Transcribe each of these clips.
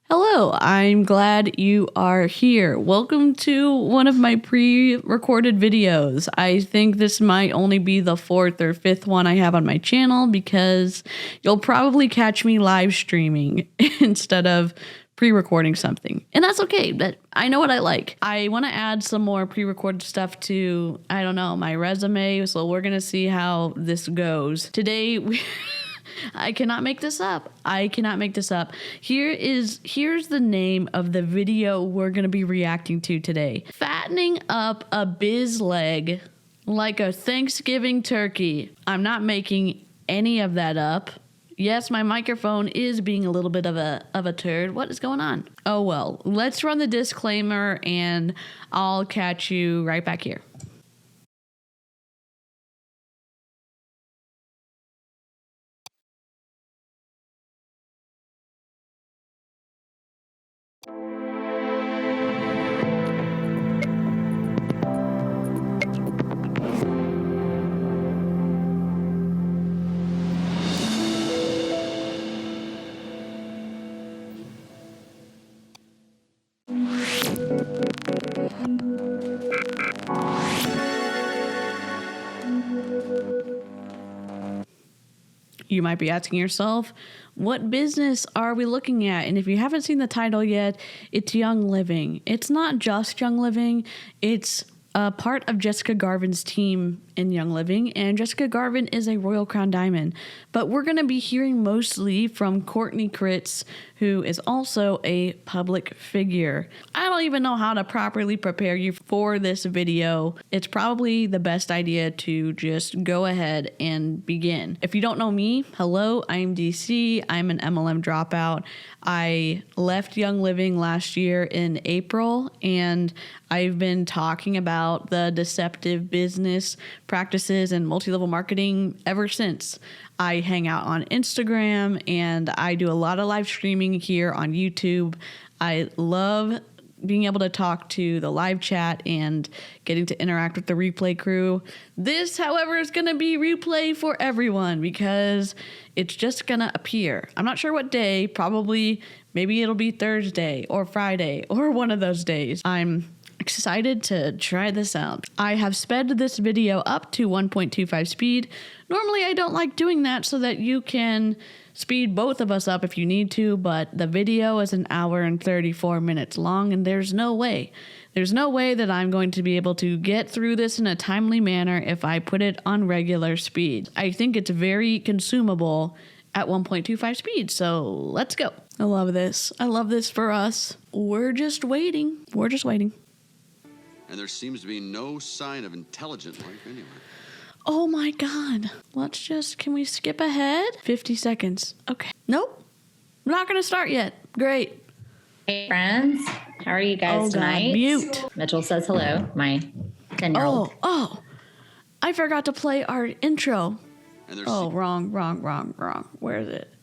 Hello, I'm glad you are here. Welcome to one of my pre-recorded videos. I think this might only be the fourth or fifth one I have on my channel because you'll probably catch me live streaming instead of pre-recording something. And that's okay, but I know what I like. I want to add some more pre-recorded stuff to, I don't know, my resume, so we're going to see how this goes. Today, I cannot make this up. Here's the name of the video we're going to be reacting to today. Fattening up a biz leg like a Thanksgiving turkey. I'm not making any of that up. Yes, my microphone is being a little bit of a turd. What is going on? Oh well, let's run the disclaimer and I'll catch you right back here. You might be asking yourself, what business are we looking at? And if you haven't seen the title yet, it's Young Living. It's not just Young Living. It's a part of Jessica Garvin's team in Young Living, and Jessica Garvin is a Royal Crown Diamond. But we're going to be hearing mostly from Courtney Critz, who is also a public figure. I don't even know how to properly prepare you for this video. It's probably the best idea to just go ahead and begin. If you don't know me, hello, I'm DeeCee. I'm an MLM dropout. I left Young Living last year in April, and I've been talking about the deceptive business practices and multi-level marketing ever since. I hang out on Instagram and I do a lot of live streaming here on YouTube. I love being able to talk to the live chat and getting to interact with the replay crew. This, however, is going to be replay for everyone because it's just going to appear. I'm not sure what day, probably maybe it'll be Thursday or Friday or one of those days. I'm excited to try this out. I have sped this video up to 1.25 speed. Normally I don't like doing that so that you can speed both of us up if you need to, but the video is 1 hour and 34 minutes long, and there's no way that I'm going to be able to get through this in a timely manner if I put it on regular speed. I think it's very consumable at 1.25 speed, so let's go. I love this. I love this for us. We're just waiting. And there seems to be no sign of intelligent life anywhere. Oh my God. Can we skip ahead? 50 seconds. Okay. Nope. We're not going to start yet. Great. Hey friends, how are you guys tonight? God, mute. Mitchell says hello, my 10-year-old. Oh, I forgot to play our intro. And Wrong. Where is it?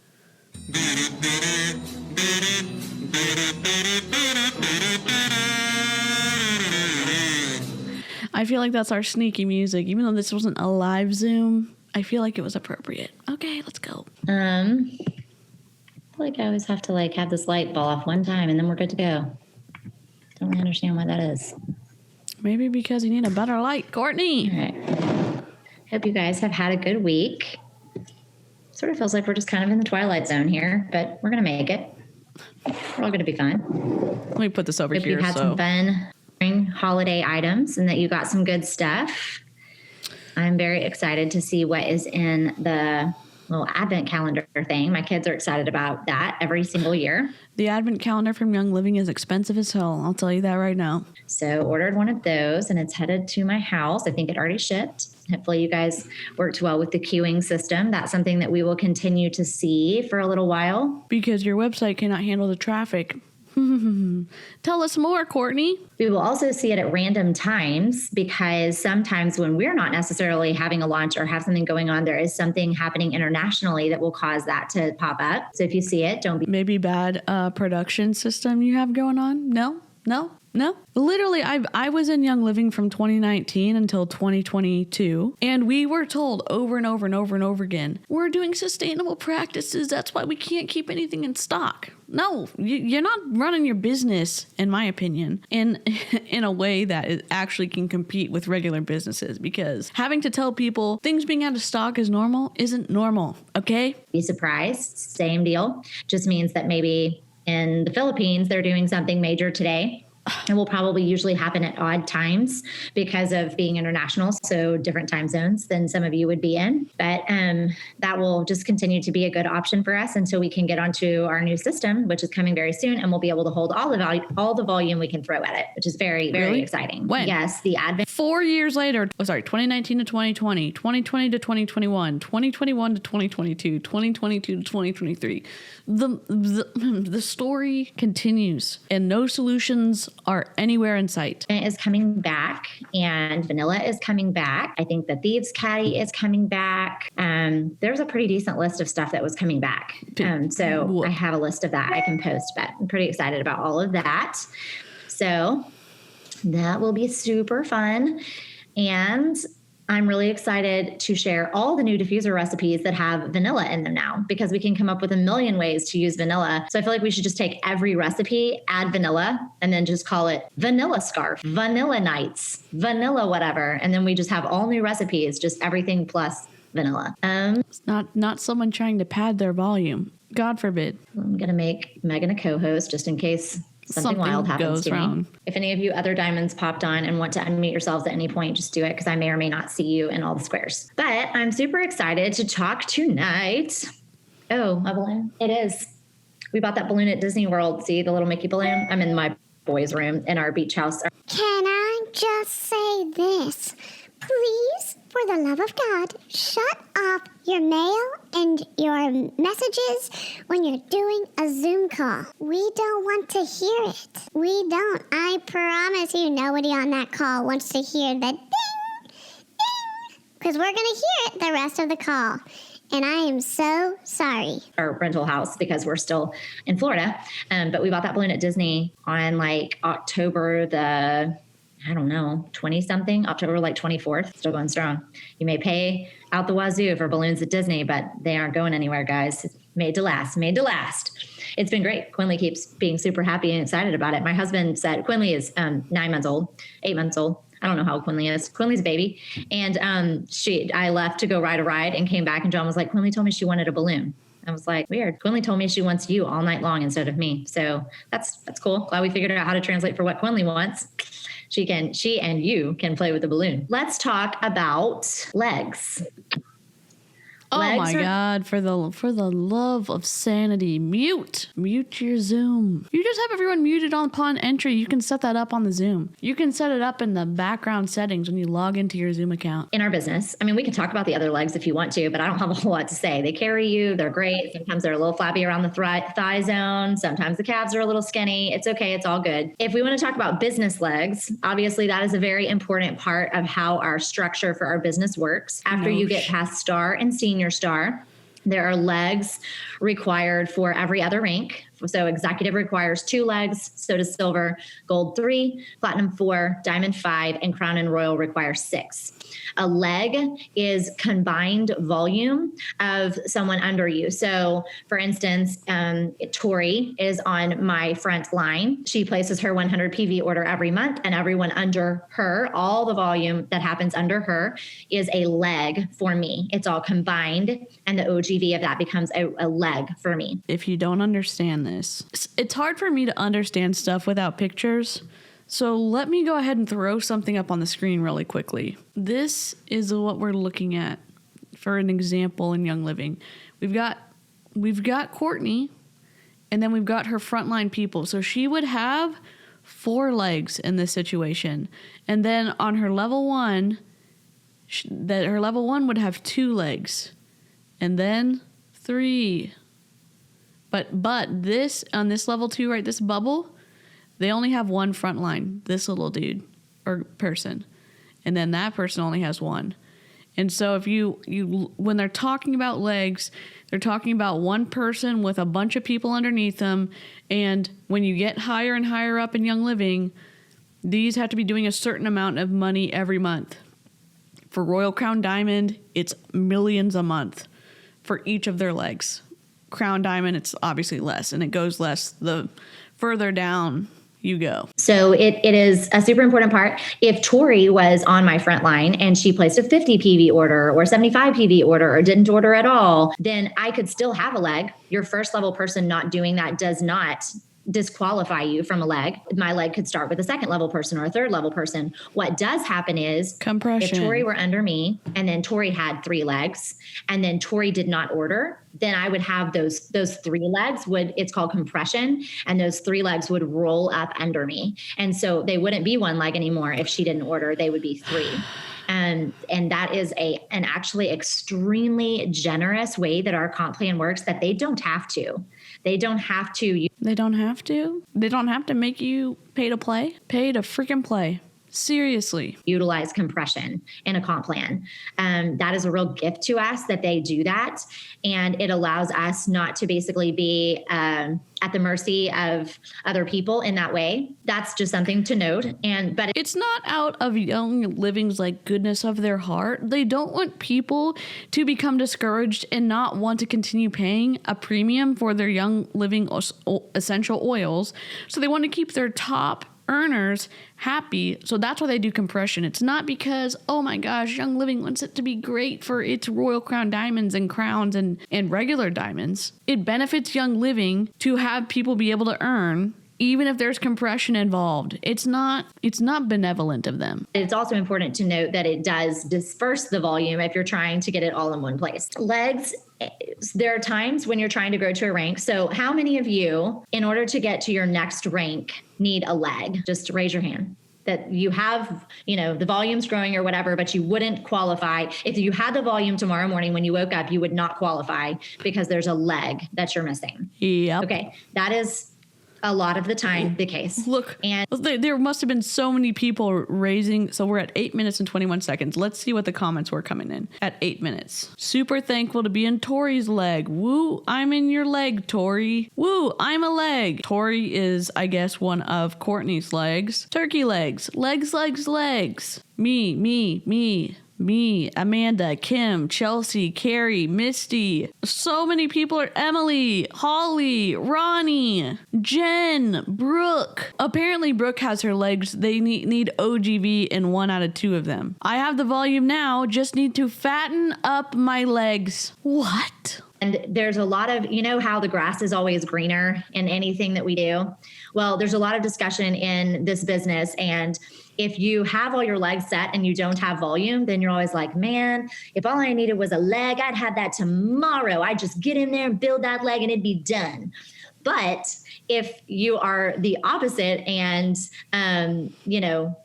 I feel like that's our sneaky music. Even though this wasn't a live Zoom, I feel like it was appropriate. Okay, let's go. I feel like I always have to have this light fall off one time and then we're good to go. Don't really understand why that is. Maybe because you need a better light, Courtney. All right. Hope you guys have had a good week. Sort of feels like we're just kind of in the twilight zone here, but we're going to make it. We're all going to be fine. Let me put this over Hope here. you had some fun holiday items and that you got some good stuff. I'm very excited to see what is in the little advent calendar thing. My kids are excited about that every single year. The advent calendar from Young Living is expensive as hell. I'll tell you that right now. So ordered one of those and it's headed to my house. I think it already shipped. Hopefully you guys worked well with the queuing system. That's something that we will continue to see for a little while. Because your website cannot handle the traffic. Tell us more, Courtney. We will also see it at random times because sometimes when we're not necessarily having a launch or have something going on, there is something happening internationally that will cause that to pop up. So if you see it, don't be... Maybe bad production system you have going on? No? No, literally, I was in Young Living from 2019 until 2022, and we were told over and over and over and over again, we're doing sustainable practices. That's why we can't keep anything in stock. No, you're not running your business, in my opinion, in a way that it actually can compete with regular businesses, because having to tell people things being out of stock is normal isn't normal, okay? Be surprised. Same deal. Just means that maybe in the Philippines, they're doing something major today. It will probably usually happen at odd times because of being international, so different time zones than some of you would be in. But that will just continue to be a good option for us until we can get onto our new system, which is coming very soon, and we'll be able to hold all the volume we can throw at it, which is very, very exciting. When? Yes, the advent. 4 years later, 2019 to 2020, 2020 to 2021, 2021 to 2022, 2022 to 2023. The story continues, and no solutions are anywhere in sight. It is coming back, and vanilla is coming back. I think that Thieves Caddy is coming back. There's a pretty decent list of stuff that was coming back. So I have a list of that I can post, but I'm pretty excited about all of that. So that will be super fun. And I'm really excited to share all the new diffuser recipes that have vanilla in them now, because we can come up with a million ways to use vanilla. So I feel like we should just take every recipe, add vanilla, and then just call it vanilla scarf, vanilla nights, vanilla whatever. And then we just have all new recipes, just everything plus vanilla. It's not someone trying to pad their volume. God forbid. I'm going to make Megan a co-host just in case something wild happens to me. If any of you other diamonds popped on and want to unmute yourselves at any point, just do it, because I may or may not see you in all the squares. But I'm super excited to talk tonight. Oh, a balloon. It is. We bought that balloon at Disney World. See the little Mickey balloon? I'm in my boys' room in our beach house. Can I just say this? Please, for the love of God, shut off your mail and your messages when you're doing a Zoom call. We don't want to hear it. We don't. I promise you, nobody on that call wants to hear the ding, ding, because we're going to hear it the rest of the call. And I am so sorry. Our rental house, because we're still in Florida. But we bought that balloon at Disney on like October 20-something, October 24th, still going strong. You may pay out the wazoo for balloons at Disney, but they aren't going anywhere, guys. It's made to last. It's been great. Quinley keeps being super happy and excited about it. My husband said, Quinley is 8 months old. I don't know how old Quinley is. Quinley's a baby. And I left to go ride a ride and came back, and John was like, Quinley told me she wanted a balloon. I was like, weird. Quinley told me she wants you all night long instead of me. So that's cool. Glad we figured out how to translate for what Quinley wants. She and you can play with the balloon. Let's talk about legs. Oh my God, for the love of sanity, mute your Zoom. You just have everyone muted upon entry. You can set that up on the Zoom. You can set it up in the background settings when you log into your Zoom account. In our business, I mean, we can talk about the other legs if you want to, but I don't have a whole lot to say. They carry you. They're great. Sometimes they're a little flabby around the thigh zone. Sometimes the calves are a little skinny. It's okay. It's all good. If we want to talk about business legs, obviously that is a very important part of how our structure for our business works. After you get past star and senior star, there are legs required for every other rank. So executive requires 2 legs, so does silver, gold 3, platinum 4, diamond 5, and crown and royal requires 6. A leg is combined volume of someone under you. So for instance, Tori is on my front line. She places her 100 PV order every month, and everyone under her, all the volume that happens under her is a leg for me. It's all combined, and the OGV of that becomes a leg for me. If you don't understand this, it's hard for me to understand stuff without pictures. So let me go ahead and throw something up on the screen really quickly. This is what we're looking at for an example in Young Living. We've got Courtney, and then we've got her frontline people. So she would have 4 legs in this situation. And then on her level 1, her level 1 would have 2 legs. And then 3. But this, on this level 2, right, this bubble, they only have 1 front line, this little dude or person. And then that person only has 1. And so if you when they're talking about legs, they're talking about 1 person with a bunch of people underneath them. And when you get higher and higher up in Young Living, These have to be doing a certain amount of money every month. For Royal Crown Diamond, it's millions a month for each of their legs. Crown Diamond, it's obviously less, and it goes less the further down you go. So it is a super important part. If Tori was on my front line and she placed a 50 PV order or 75 PV order or didn't order at all, then I could still have a leg. Your first level person not doing that does not disqualify you from a leg. My leg could start with a second level person or a third level person. What does happen is compression. If Tori were under me and then Tori had 3 legs and then Tori did not order, then I would have those 3 legs it's called compression, and those 3 legs would roll up under me. And so they wouldn't be 1 leg anymore if she didn't order, they would be 3. And that is an actually extremely generous way that our comp plan works, that they don't have to. They don't have to. They don't have to? They don't have to make you pay to play? Pay to freaking play. Seriously. Utilize compression in a comp plan. That is a real gift to us that they do that. And it allows us not to basically be at the mercy of other people in that way. That's just something to note. But it's not out of Young Living's like goodness of their heart. They don't want people to become discouraged and not want to continue paying a premium for their Young Living essential oils. So they want to keep their top earners happy. So that's why they do compression. It's not because, oh my gosh, Young Living wants it to be great for its Royal Crown diamonds and crowns and regular diamonds. It benefits Young Living to have people be able to earn even if there's compression involved. It's not benevolent of them. It's also important to note that it does disperse the volume if you're trying to get it all in one place. Legs, there are times when you're trying to grow to a rank. So how many of you, in order to get to your next rank, need a leg? Just raise your hand. That you have, the volume's growing or whatever, but you wouldn't qualify. If you had the volume tomorrow morning when you woke up, you would not qualify because there's a leg that you're missing. Yep. Okay. That is a lot of the time the case. Look, and there must have been so many people raising. So we're at 8 minutes and 21 seconds. Let's see what the comments were coming in at 8 minutes. Super thankful to be in Tori's leg. Woo, I'm in your leg, Tori. Woo, I'm a leg. Tori is, I guess, one of Courtney's legs. Turkey legs. Legs. Me, Amanda, Kim, Chelsea, Carrie, Misty. So many people are Emily, Holly, Ronnie, Jen, Brooke. Apparently Brooke has her legs. They need OGV in 1 out of 2 of them. I have the volume now, just need to fatten up my legs. What? And there's a lot of, how the grass is always greener in anything that we do. Well, there's a lot of discussion in this business, and if you have all your legs set and you don't have volume, then you're always like, man, if all I needed was a leg, I'd have that tomorrow. I'd just get in there and build that leg and it'd be done. But if you are the opposite and,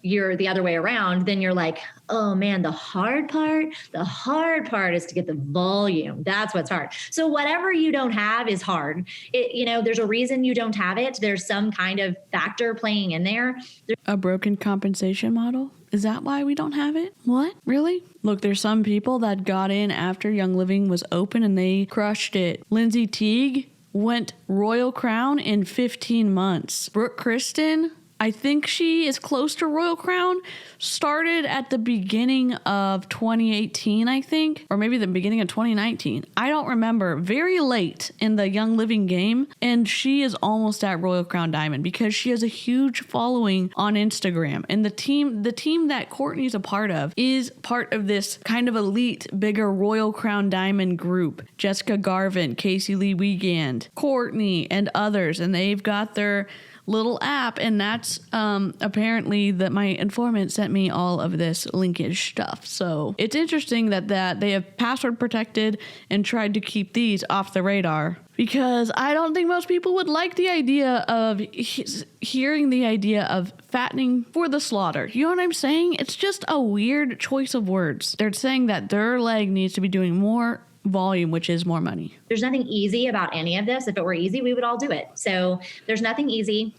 you're the other way around, then you're like, oh man, the hard part is to get the volume. That's what's hard. So whatever you don't have is hard. There's a reason you don't have it. There's some kind of factor playing in there. A broken compensation model? Is that why we don't have it? What? Really? Look, there's some people that got in after Young Living was open and they crushed it. Lindsay Teague went Royal Crown in 15 months. Brooke Kristen, I think she is close to Royal Crown, started at the beginning of 2018, I think, or maybe the beginning of 2019. I don't remember. Very late in the Young Living game, and she is almost at Royal Crown Diamond because she has a huge following on Instagram. And the team that Courtney's a part of is part of this kind of elite, bigger Royal Crown Diamond group. Jessica Garvin, Casey Lee Wiegand, Courtney, and others, and they've got their little app, and that's apparently that my informant sent me all of this linkage stuff. So it's interesting that they have password protected and tried to keep these off the radar, because I don't think most people would like the idea of hearing the idea of fattening for the slaughter. You know what I'm saying? It's just a weird choice of words. They're saying that their leg needs to be doing more volume, which is more money. There's nothing easy about any of this. If it were easy, we would all do it. So there's nothing easy.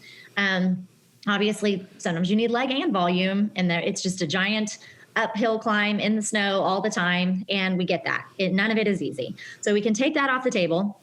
Obviously, sometimes you need leg and volume, and it's just a giant uphill climb in the snow all the time. And we get that. None of it is easy. So we can take that off the table.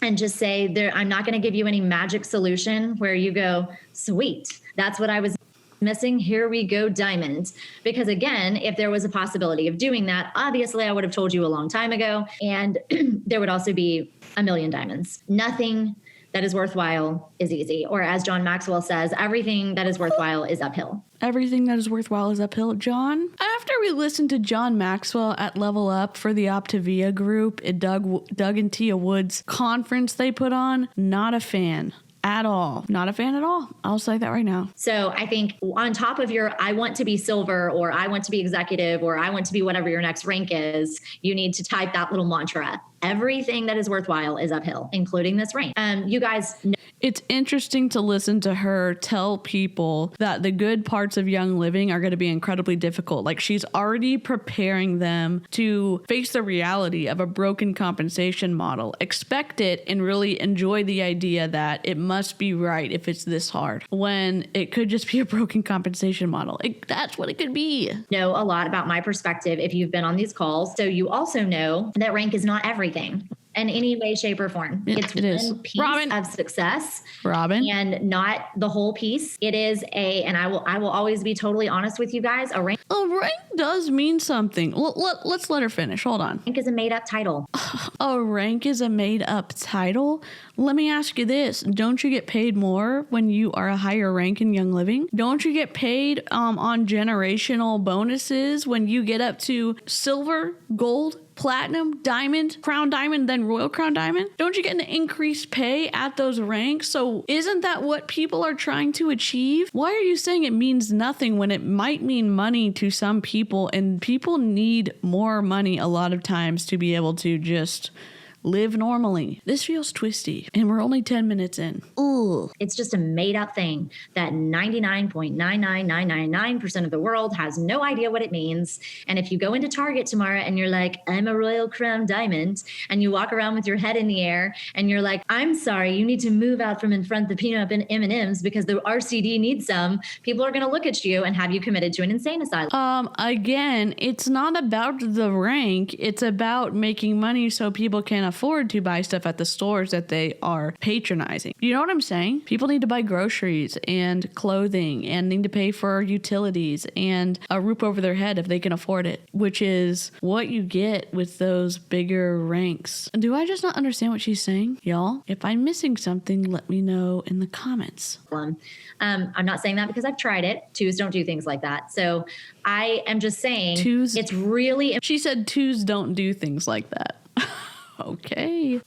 and just say, I'm not going to give you any magic solution where you go, sweet, that's what I was missing. Here we go, diamond. Because again, if there was a possibility of doing that, obviously I would have told you a long time ago. And there would also be a million diamonds. Nothing that is worthwhile is easy. Or as John Maxwell says, everything that is worthwhile is uphill. Everything that is worthwhile is uphill. John, after we listened to John Maxwell at Level Up for the Optavia group at Doug and Tia Wood's conference they put on, not a fan. At all. Not a fan at all. I'll say that right now. So I think on top of your, I want to be silver, or I want to be executive, or I want to be whatever your next rank is, you need to type that little mantra. Everything that is worthwhile is uphill, including this rank. You guys know. It's interesting to listen to her tell people that the good parts of Young Living are going to be incredibly difficult. Like, she's already preparing them to face the reality of a broken compensation model, expect it, and really enjoy the idea that it must be right if it's this hard, when it could just be a broken compensation model. That's what it could be. Know a lot about my perspective if you've been on these calls. So you also know that rank is not everything in any way, shape, or form. It's one piece of success, and not the whole piece. It is and I will always be totally honest with you guys. A rank does mean something. Let's let her finish. Hold on. Rank is a made-up title. A rank is a made-up title? Let me ask you this. Don't you get paid more when you are a higher rank in Young Living? Don't you get paid on generational bonuses when you get up to silver, gold, platinum, diamond, crown diamond, then royal crown diamond? Don't you get an increased pay at those ranks? So isn't that what people are trying to achieve? Why are you saying it means nothing when it might mean money to some people, and people need more money a lot of times to be able to just live normally? This feels twisty, and we're only 10 minutes in. Ooh. It's just a made-up thing that 99.99999% of the world has no idea what it means. And if you go into Target tomorrow and you're like, I'm a royal crown diamond, and you walk around with your head in the air and you're like, I'm sorry, you need to move out from in front the peanut and M&Ms because the RCD needs some, people are going to look at you and have you committed to an insane asylum. Again, it's not about the rank. It's about making money so people can afford to buy stuff at the stores that they are patronizing. You know what I'm saying? People need to buy groceries and clothing and need to pay for utilities and a roof over their head if they can afford it, which is what you get with those bigger ranks. Do I just not understand what she's saying? Y'all, if I'm missing something, let me know in the comments. I'm not saying that because I've tried it. Twos don't do things like that. So I am just saying it's really... She said twos don't do things like that. Okay.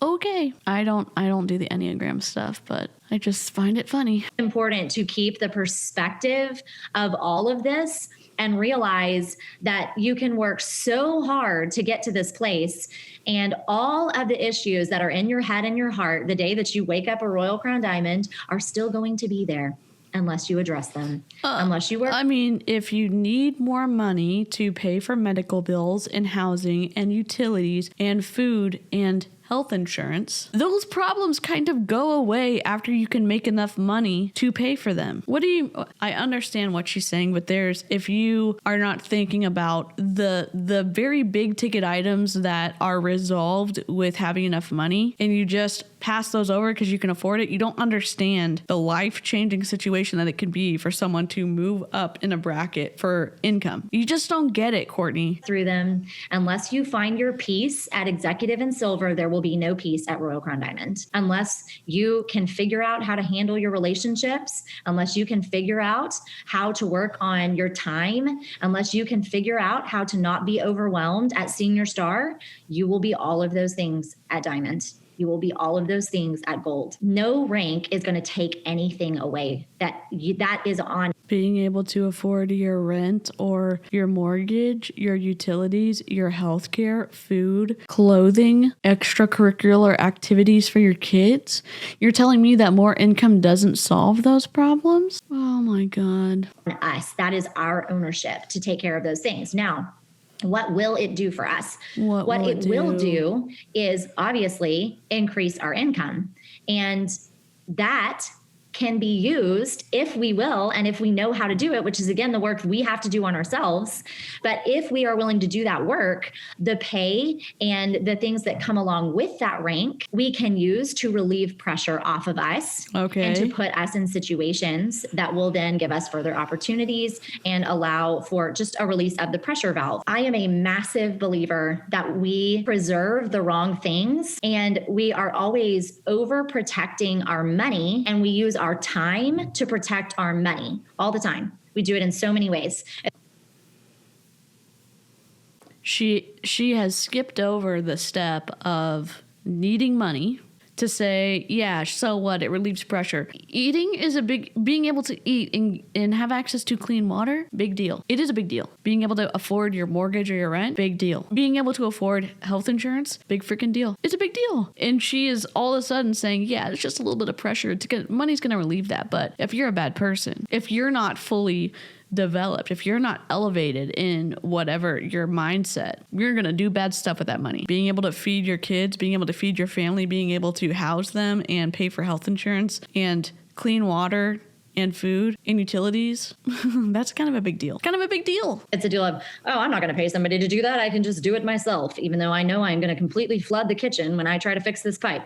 I don't do the Enneagram stuff, but I just find it funny. Important to keep the perspective of all of this and realize that you can work so hard to get to this place, and all of the issues that are in your head and your heart the day that you wake up a Royal Crown Diamond are still going to be there. Unless you address them, unless you work. I mean, if you need more money to pay for medical bills and housing and utilities and food and health insurance, those problems kind of go away after you can make enough money to pay for them. I understand what she's saying, but if you are not thinking about the very big ticket items that are resolved with having enough money, and you just pass those over because you can afford it, you don't understand the life-changing situation that it can be for someone to move up in a bracket for income. You just don't get it, Courtney. Through them, unless you find your peace at executive and silver, there will be no peace at Royal Crown Diamond. Unless you can figure out how to handle your relationships, unless you can figure out how to work on your time, unless you can figure out how to not be overwhelmed at senior star, you will be all of those things at Diamond. You will be all of those things at gold. No rank is going to take anything away. That is on. Being able to afford your rent or your mortgage, your utilities, your healthcare, food, clothing, extracurricular activities for your kids. You're telling me that more income doesn't solve those problems? Oh my God. Us. That is our ownership to take care of those things. Now, what will it do for us? What it will do is obviously increase our income. And that can be used if we will, and if we know how to do it, which is again, the work we have to do on ourselves. But if we are willing to do that work, the pay and the things that come along with that rank, we can use to relieve pressure off of us and to put us in situations that will then give us further opportunities and allow for just a release of the pressure valve. I am a massive believer that we preserve the wrong things, and we are always overprotecting our money, and we use our time to protect our money all the time. We do it in so many ways. She has skipped over the step of needing money to say, yeah, so what? It relieves pressure. Eating is being able to eat and have access to clean water, big deal. It is a big deal. Being able to afford your mortgage or your rent, big deal. Being able to afford health insurance, big freaking deal. It's a big deal. And she is all of a sudden saying, yeah, it's just a little bit of pressure. Money's going to relieve that. But if you're a bad person, if you're not fully developed, if you're not elevated in whatever your mindset, you're going to do bad stuff with that money. Being able to feed your kids, being able to feed your family, being able to house them and pay for health insurance and clean water and food and utilities, that's kind of a big deal. Kind of a big deal. It's a deal of, oh, I'm not going to pay somebody to do that. I can just do it myself, even though I know I'm going to completely flood the kitchen when I try to fix this pipe.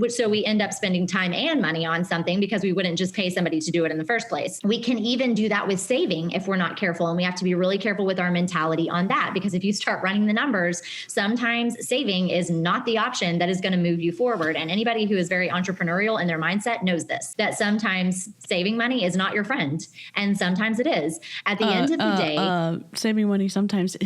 So we end up spending time and money on something because we wouldn't just pay somebody to do it in the first place. We can even do that with saving if we're not careful. And we have to be really careful with our mentality on that, because if you start running the numbers, sometimes saving is not the option that is going to move you forward. And anybody who is very entrepreneurial in their mindset knows this, that sometimes saving money is not your friend. And sometimes it is. At the end of the day, saving money sometimes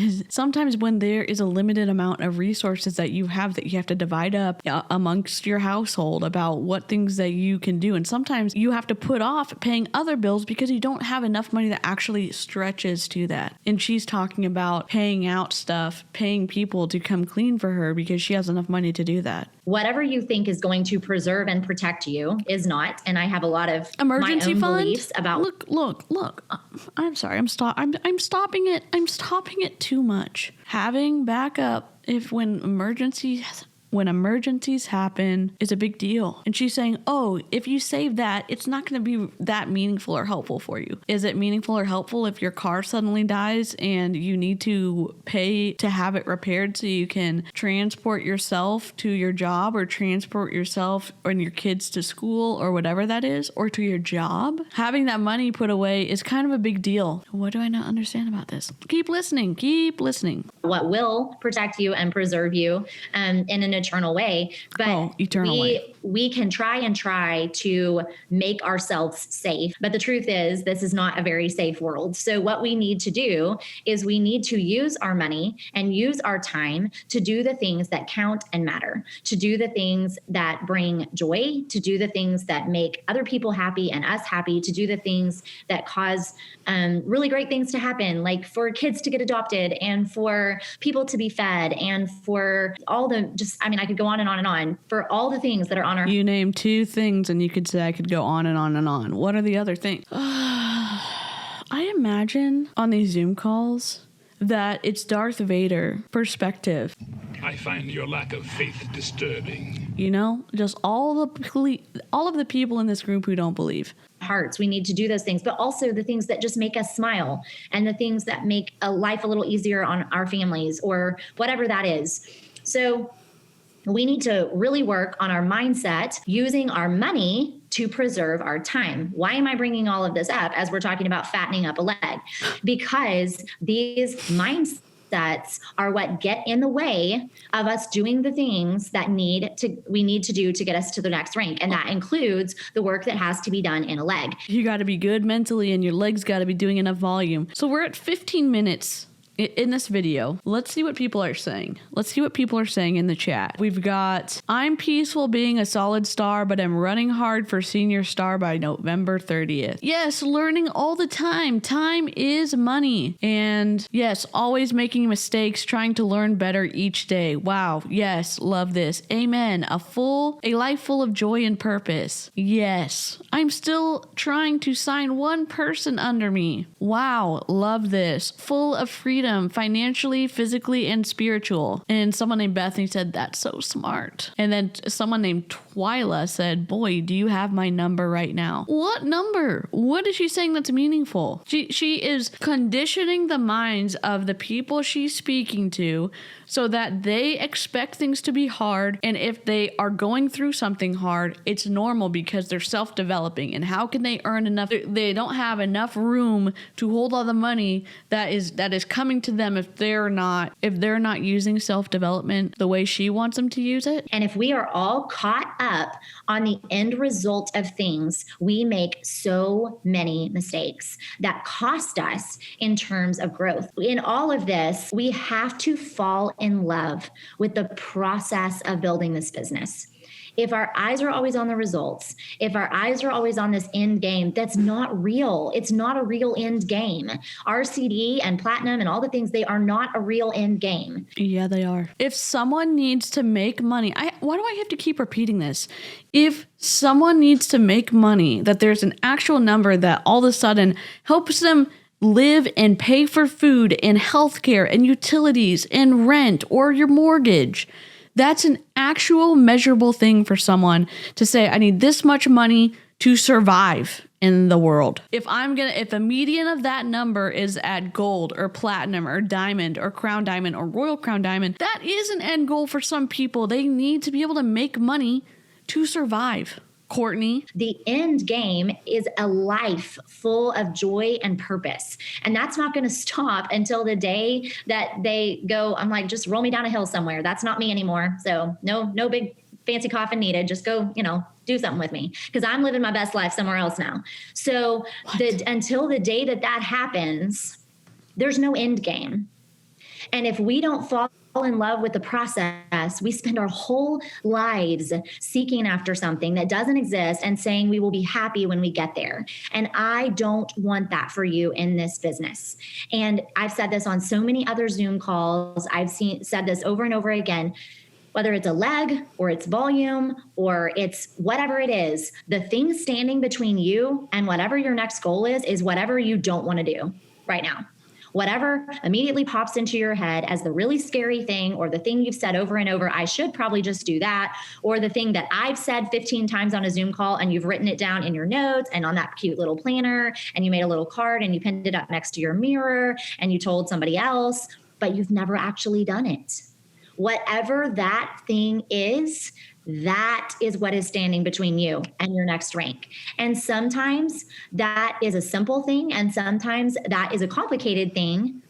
when there is a limited amount of resources that you have to divide up amongst your household about what things that you can do. And sometimes you have to put off paying other bills because you don't have enough money that actually stretches to that. And she's talking about paying out stuff, paying people to come clean for her because she has enough money to do that. Whatever you think is going to preserve and protect you is not. And I have a lot of emergency my own fund beliefs about. Look. I'm sorry. I'm stopping it. I'm stopping it too much. Having backup when emergencies happen is a big deal. And she's saying, oh, if you save that, it's not going to be that meaningful or helpful for you. Is it meaningful or helpful if your car suddenly dies and you need to pay to have it repaired so you can transport yourself to your job or transport yourself and your kids to school or whatever that is, or to your job? Having that money put away is kind of a big deal. What do I not understand about this? Keep listening. What will protect you and preserve you in an eternal way. But eternal way. We can try to make ourselves safe. But the truth is, this is not a very safe world. So what we need to do is we need to use our money and use our time to do the things that count and matter, to do the things that bring joy, to do the things that make other people happy and us happy, to do the things that cause really great things to happen, like for kids to get adopted and for people to be fed and for all the I could go on and on and on, for all the things that are on our... You name two things and you could say I could go on and on and on. What are the other things? I imagine on these Zoom calls that it's Darth Vader perspective. I find your lack of faith disturbing. You know, just all of the people in this group who don't believe. Hearts. We need to do those things, but also the things that just make us smile and the things that make a life a little easier on our families or whatever that is. So we need to really work on our mindset using our money to preserve our time. Why am I bringing all of this up as we're talking about fattening up a leg? Because these mindsets are what get in the way of us doing the things that we need to do to get us to the next rank. And that includes the work that has to be done in a leg. You got to be good mentally and your legs got to be doing enough volume. So we're at 15 minutes in this video. Let's see what people are saying. Let's see what people are saying in the chat. We've got, I'm peaceful being a solid star, but I'm running hard for senior star by November 30th. Yes, learning all the time. Time is money. And yes, always making mistakes, trying to learn better each day. Wow. Yes, love this. Amen. A life full of joy and purpose. Yes. I'm still trying to sign one person under me. Wow. Love this. Full of freedom freedom, financially, physically, and spiritual. And someone named Bethany said, that's so smart. And then someone named Twyla said, boy, do you have my number right now? What number? What is she saying that's meaningful? She is conditioning the minds of the people she's speaking to so that they expect things to be hard. And if they are going through something hard, it's normal because they're self-developing. And how can they earn enough? They don't have enough room to hold all the money that is coming to them if they're not using self-development the way she wants them to use it. And if we are all caught up on the end result of things, we make so many mistakes that cost us in terms of growth. In all of this, we have to fall in love with the process of building this business. If our eyes are always on the results, if our eyes are always on this end game, that's not real. It's not a real end game. RCD and platinum and all the things, they are not a real end game. Yeah, they are. If someone needs to make money, why do I have to keep repeating this? If someone needs to make money, that there's an actual number that all of a sudden helps them live and pay for food and healthcare and utilities and rent or your mortgage. That's an actual measurable thing for someone to say, I need this much money to survive in the world. If the median of that number is at gold or platinum or diamond or crown diamond or royal crown diamond, that is an end goal for some people. They need to be able to make money to survive. Courtney. The end game is a life full of joy and purpose. And that's not going to stop until the day that they go, I'm like, just roll me down a hill somewhere. That's not me anymore. So no big fancy coffin needed. Just go, do something with me because I'm living my best life somewhere else now. So until the day that happens, there's no end game. And if we don't fall in love with the process, we spend our whole lives seeking after something that doesn't exist and saying we will be happy when we get there. And I don't want that for you in this business. And I've said this on so many other Zoom calls. I've said this over and over again. Whether it's a leg or it's volume or it's whatever it is, the thing standing between you and whatever your next goal is whatever you don't want to do right now. Whatever immediately pops into your head as the really scary thing or the thing you've said over and over, I should probably just do that. Or the thing that I've said 15 times on a Zoom call and you've written it down in your notes and on that cute little planner and you made a little card and you pinned it up next to your mirror and you told somebody else, but you've never actually done it. Whatever that thing is, that is what is standing between you and your next rank. And sometimes that is a simple thing and sometimes that is a complicated thing.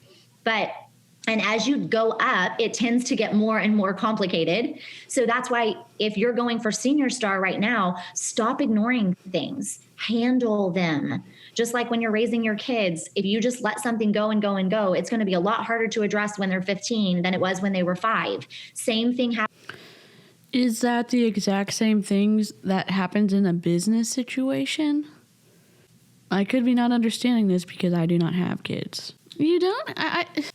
And as you go up, it tends to get more and more complicated. So that's why if you're going for senior star right now, stop ignoring things, handle them. Just like when you're raising your kids, if you just let something go and go and go, it's going to be a lot harder to address when they're 15 than it was when they were 5. Same thing happens. Is that the exact same things that happens in a business situation? I could be not understanding this because I do not have kids. You don't?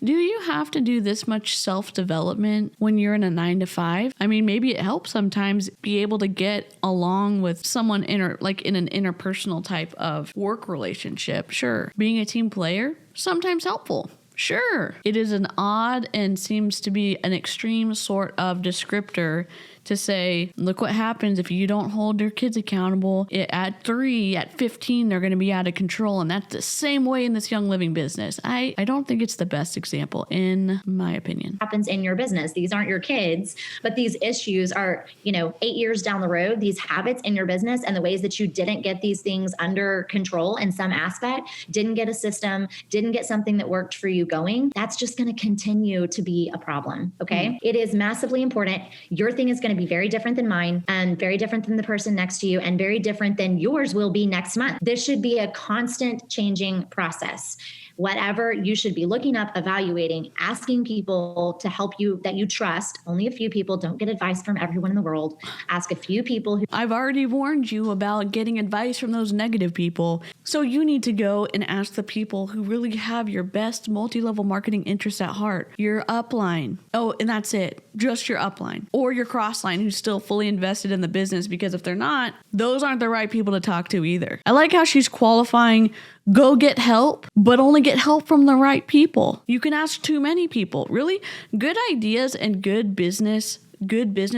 Do you have to do this much self-development when you're in a 9-to-5? I mean, maybe it helps sometimes be able to get along with someone in an interpersonal type of work relationship. Sure. Being a team player, sometimes helpful. Sure. It is an odd and seems to be an extreme sort of descriptor to say, look what happens if you don't hold your kids accountable. At 3, at 15, they're going to be out of control. And that's the same way in this Young Living business. I don't think it's the best example, in my opinion. Happens in your business. These aren't your kids, but these issues are, 8 years down the road, these habits in your business and the ways that you didn't get these things under control in some aspect, didn't get a system, didn't get something that worked for you going, that's just going to continue to be a problem. Okay. Mm-hmm. It is massively important. Your thing is going to be very different than mine and very different than the person next to you and very different than yours will be next month. This should be a constant changing process. Whatever, you should be looking up, evaluating, asking people to help you that you trust. Only a few people. Don't get advice from everyone in the world. Ask a few people. I've already warned you about getting advice from those negative people. So you need to go and ask the people who really have your best multi-level marketing interests at heart. Your upline. Oh, and that's it. Just your upline. Or your crossline who's still fully invested in the business, because if they're not, those aren't the right people to talk to either. I like how she's qualifying go get help, but only get help from the right people. You can ask too many people. Really, good ideas and good business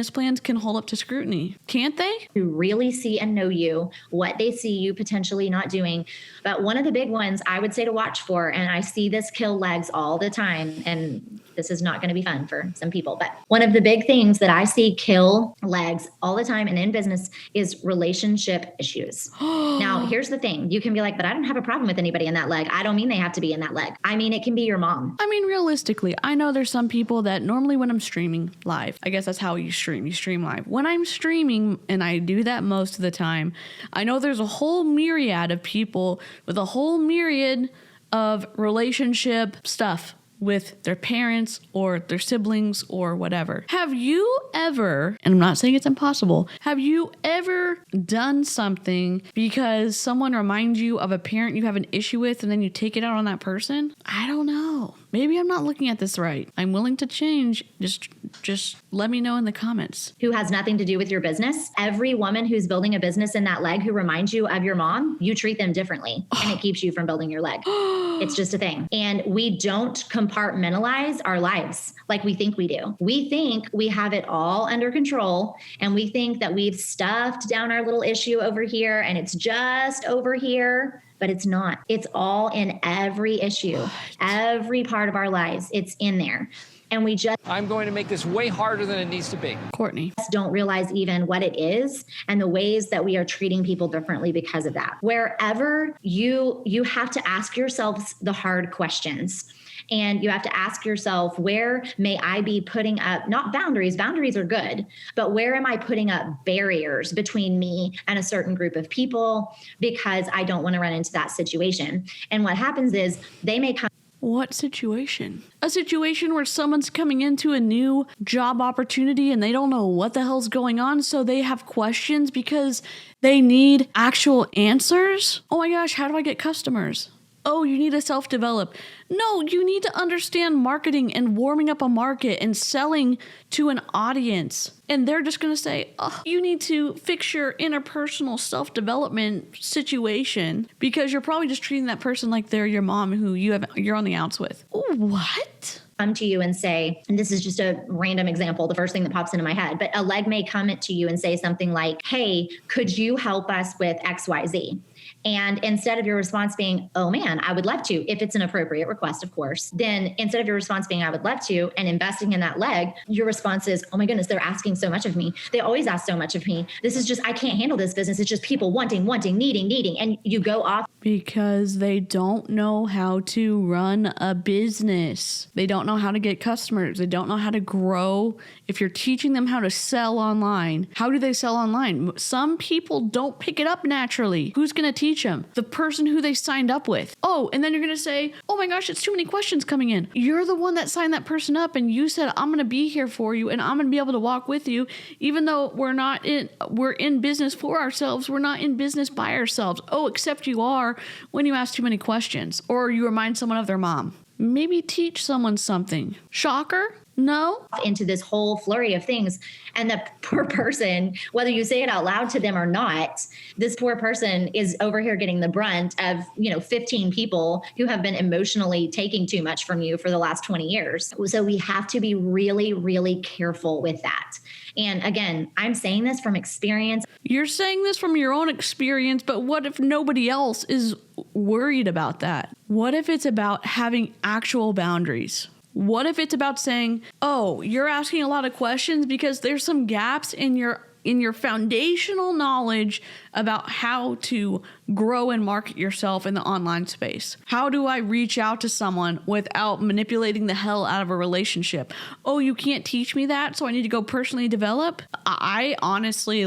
plans can hold up to scrutiny, can't they? Who really see and know you, what they see you potentially not doing. But one of the big ones I would say to watch for, and I see this kill legs all the time, and this is not going to be fun for some people, but one of the big things that I see kill legs all the time and in business is relationship issues. Now, here's the thing. You can be like, but I don't have a problem with anybody in that leg. I don't mean they have to be in that leg. I mean, it can be your mom. I mean, realistically, I know there's some people that normally when I'm streaming live, I guess that's how you stream live. When I'm streaming, and I do that most of the time, I know there's a whole myriad of people with a whole myriad of relationship stuff with their parents or their siblings or whatever. Have you ever, and I'm not saying it's impossible, have you ever done something because someone reminds you of a parent you have an issue with and then you take it out on that person? I don't know. Maybe I'm not looking at this right. I'm willing to change. Just let me know in the comments. Who has nothing to do with your business. Every woman who's building a business in that leg who reminds you of your mom, you treat them differently and it keeps you from building your leg. It's just a thing. And we don't compartmentalize our lives like we think we do. We think we have it all under control and we think that we've stuffed down our little issue over here and it's just over here. But it's not. It's all in every issue, every part of our lives. It's in there. And we just I'm going to make this way harder than it needs to be. Courtney. Don't realize even what it is and the ways that we are treating people differently because of that. Wherever you have to ask yourselves the hard questions. And you have to ask yourself, where may I be putting up, not boundaries, boundaries are good, but where am I putting up barriers between me and a certain group of people because I don't want to run into that situation. And what happens is they may come. What situation? A situation where someone's coming into a new job opportunity and they don't know what the hell's going on, so they have questions because they need actual answers? Oh my gosh, how do I get customers? Oh, you need to self-develop. No, you need to understand marketing and warming up a market and selling to an audience. And they're just going to say, oh, you need to fix your interpersonal self-development situation because you're probably just treating that person like they're your mom who you're on the outs with. What? Come to you and say, and this is just a random example, the first thing that pops into my head, but a leg may come to you and say something like, hey, could you help us with XYZ? And instead of your response being, oh man, I would love to, if it's an appropriate request, of course, then instead of your response being, I would love to, and investing in that leg, your response is, oh my goodness, they're asking so much of me. They always ask so much of me. This is just, I can't handle this business. It's just people wanting, needing. And you go off. Because they don't know how to run a business. They don't know how to get customers. They don't know how to grow. If you're teaching them how to sell online, how do they sell online? Some people don't pick it up naturally. Who's going to teach them? The person who they signed up with. Oh, and then you're going to say, oh my gosh, it's too many questions coming in. You're the one that signed that person up and you said, I'm going to be here for you and I'm going to be able to walk with you. Even though we're in business for ourselves. We're not in business by ourselves. Oh, except you are when you ask too many questions or you remind someone of their mom. Maybe teach someone something. Shocker? No. Into this whole flurry of things. And the poor person, whether you say it out loud to them or not, this poor person is over here getting the brunt of, 15 people who have been emotionally taking too much from you for the last 20 years. So we have to be really, really careful with that. And again, I'm saying this from experience. You're saying this from your own experience, but what if nobody else is worried about that? What if it's about having actual boundaries? What if it's about saying, oh, you're asking a lot of questions because there's some gaps in your foundational knowledge about how to grow and market yourself in the online space. How do I reach out to someone without manipulating the hell out of a relationship? Oh, you can't teach me that, so I need to go personally develop? I honestly,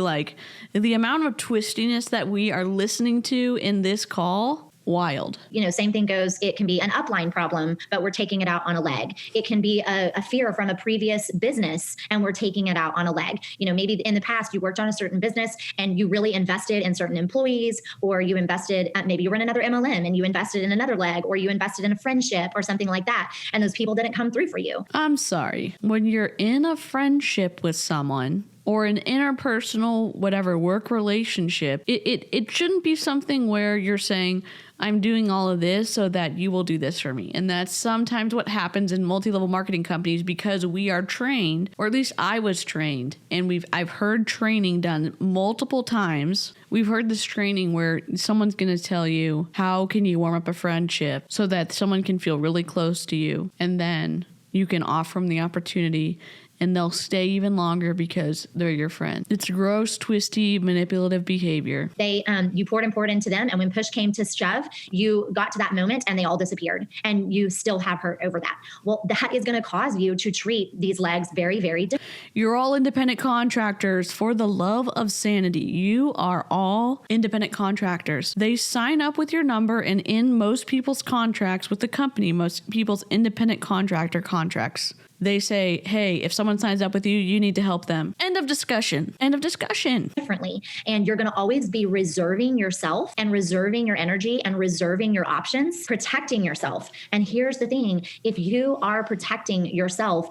the amount of twistiness that we are listening to in this call. Wild. Same thing goes. It can be an upline problem, but we're taking it out on a leg. It can be a fear from a previous business and we're taking it out on a leg. Maybe in the past you worked on a certain business and you really invested in certain employees, or you invested, maybe you run another MLM and you invested in another leg, or you invested in a friendship or something like that. And those people didn't come through for you. I'm sorry. When you're in a friendship with someone, or an interpersonal, whatever, work relationship, it shouldn't be something where you're saying, I'm doing all of this so that you will do this for me. And that's sometimes what happens in multi-level marketing companies, because we are trained, or at least I was trained, and I've heard training done multiple times. We've heard this training where someone's going to tell you, how can you warm up a friendship so that someone can feel really close to you, and then you can offer them the opportunity and they'll stay even longer because they're your friend. It's gross, twisty, manipulative behavior. You poured into them, and when push came to shove, you got to that moment and they all disappeared, and you still have hurt over that. Well, that is going to cause you to treat these legs very, very differently. You're all independent contractors. For the love of sanity, you are all independent contractors. They sign up with your number, and in most people's contracts with the company, most people's independent contractor contracts, they say, hey, if someone signs up with you, you need to help them. End of discussion. End of discussion. Differently. And you're going to always be reserving yourself and reserving your energy and reserving your options, protecting yourself. And here's the thing. If you are protecting yourself,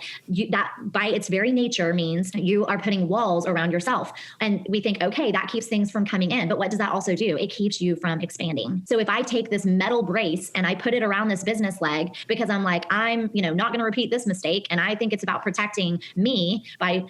that by its very nature means you are putting walls around yourself. And we think, okay, that keeps things from coming in. But what does that also do? It keeps you from expanding. So if I take this metal brace and I put it around this business leg because I'm like, I'm, not going to repeat this mistake, and I think it's about protecting me by,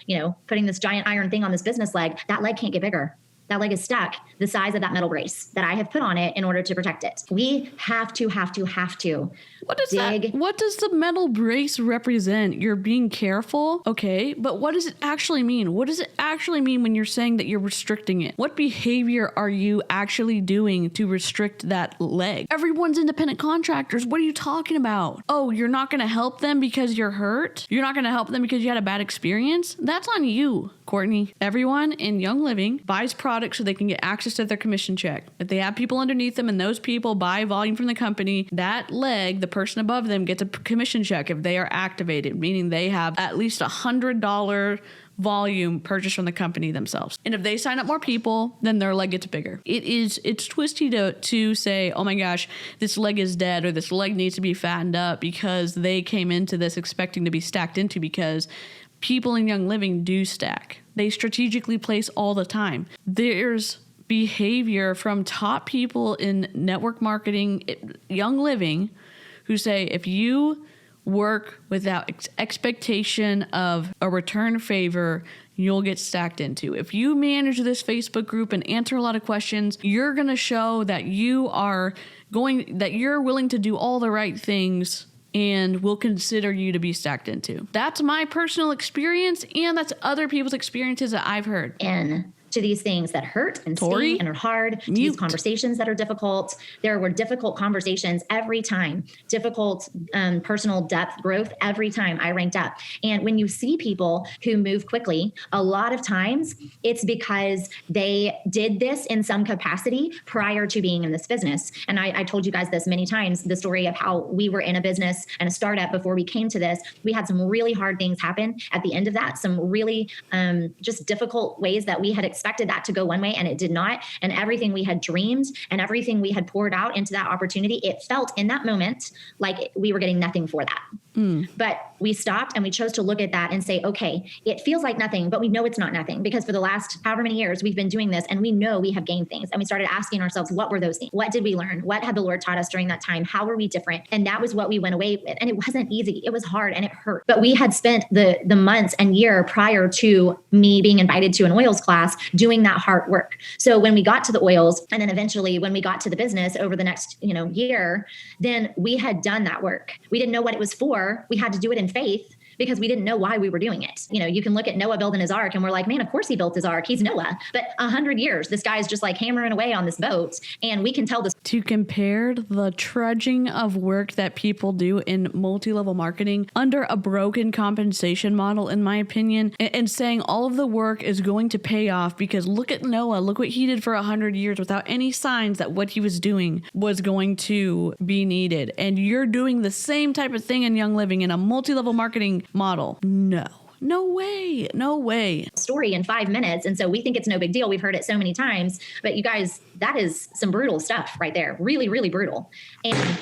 putting this giant iron thing on this business leg, that leg can't get bigger. That leg is stuck the size of that metal brace that I have put on it in order to protect it. We have to. What is that? What does the metal brace represent? You're being careful? Okay, but what does it actually mean? What does it actually mean when you're saying that you're restricting it? What behavior are you actually doing to restrict that leg? Everyone's independent contractors. What are you talking about? Oh, you're not going to help them because you're hurt? You're not going to help them because you had a bad experience? That's on you, Courtney. Everyone in Young Living buys products so they can get access to their commission check. If they have people underneath them and those people buy volume from the company, that leg, the person above them, gets a commission check if they are activated, meaning they have at least $100 volume purchased from the company themselves. And if they sign up more people, then their leg gets bigger. It's twisty to say, oh my gosh, this leg is dead, or this leg needs to be fattened up because they came into this expecting to be stacked into, because people in Young Living do stack. They strategically place all the time. There's behavior from top people in network marketing, Young Living, who say, if you work without expectation of a return favor, you'll get stacked into. If you manage this Facebook group and answer a lot of questions, you're going to show that you're willing to do all the right things, and will consider you to be stacked into. That's my personal experience, and that's other people's experiences that I've heard. And to these things that hurt and sting and are hard, to these conversations that are difficult. There were difficult conversations every time, difficult personal depth growth every time I ranked up. And when you see people who move quickly, a lot of times it's because they did this in some capacity prior to being in this business. And I told you guys this many times, the story of how we were in a business and a startup before we came to this. We had some really hard things happen at the end of that, some really just difficult ways that we had expected that to go one way and it did not. And everything we had dreamed and everything we had poured out into that opportunity, it felt in that moment like we were getting nothing for that. But we stopped and we chose to look at that and say, okay, it feels like nothing, but we know it's not nothing, because for the last however many years we've been doing this and we know we have gained things. And we started asking ourselves, what were those things? What did we learn? What had the Lord taught us during that time? How were we different? And that was what we went away with. And it wasn't easy. It was hard and it hurt. But we had spent the months and year prior to me being invited to an oils class doing that hard work. So when we got to the oils, and then eventually when we got to the business over the next year, then we had done that work. We didn't know what it was for. We had to do it in faith because we didn't know why we were doing it. You can look at Noah building his ark and we're like, man, of course he built his ark. He's Noah. But 100 years, this guy's just like hammering away on this boat. And we can tell this. To compare the trudging of work that people do in multi-level marketing under a broken compensation model, in my opinion, and saying all of the work is going to pay off because look at Noah, look what he did for 100 years without any signs that what he was doing was going to be needed. And you're doing the same type of thing in Young Living in a multi-level marketing model. No. No way. No way. Story in 5 minutes. And so we think it's no big deal. We've heard it so many times, but you guys, that is some brutal stuff right there. Really, really brutal. And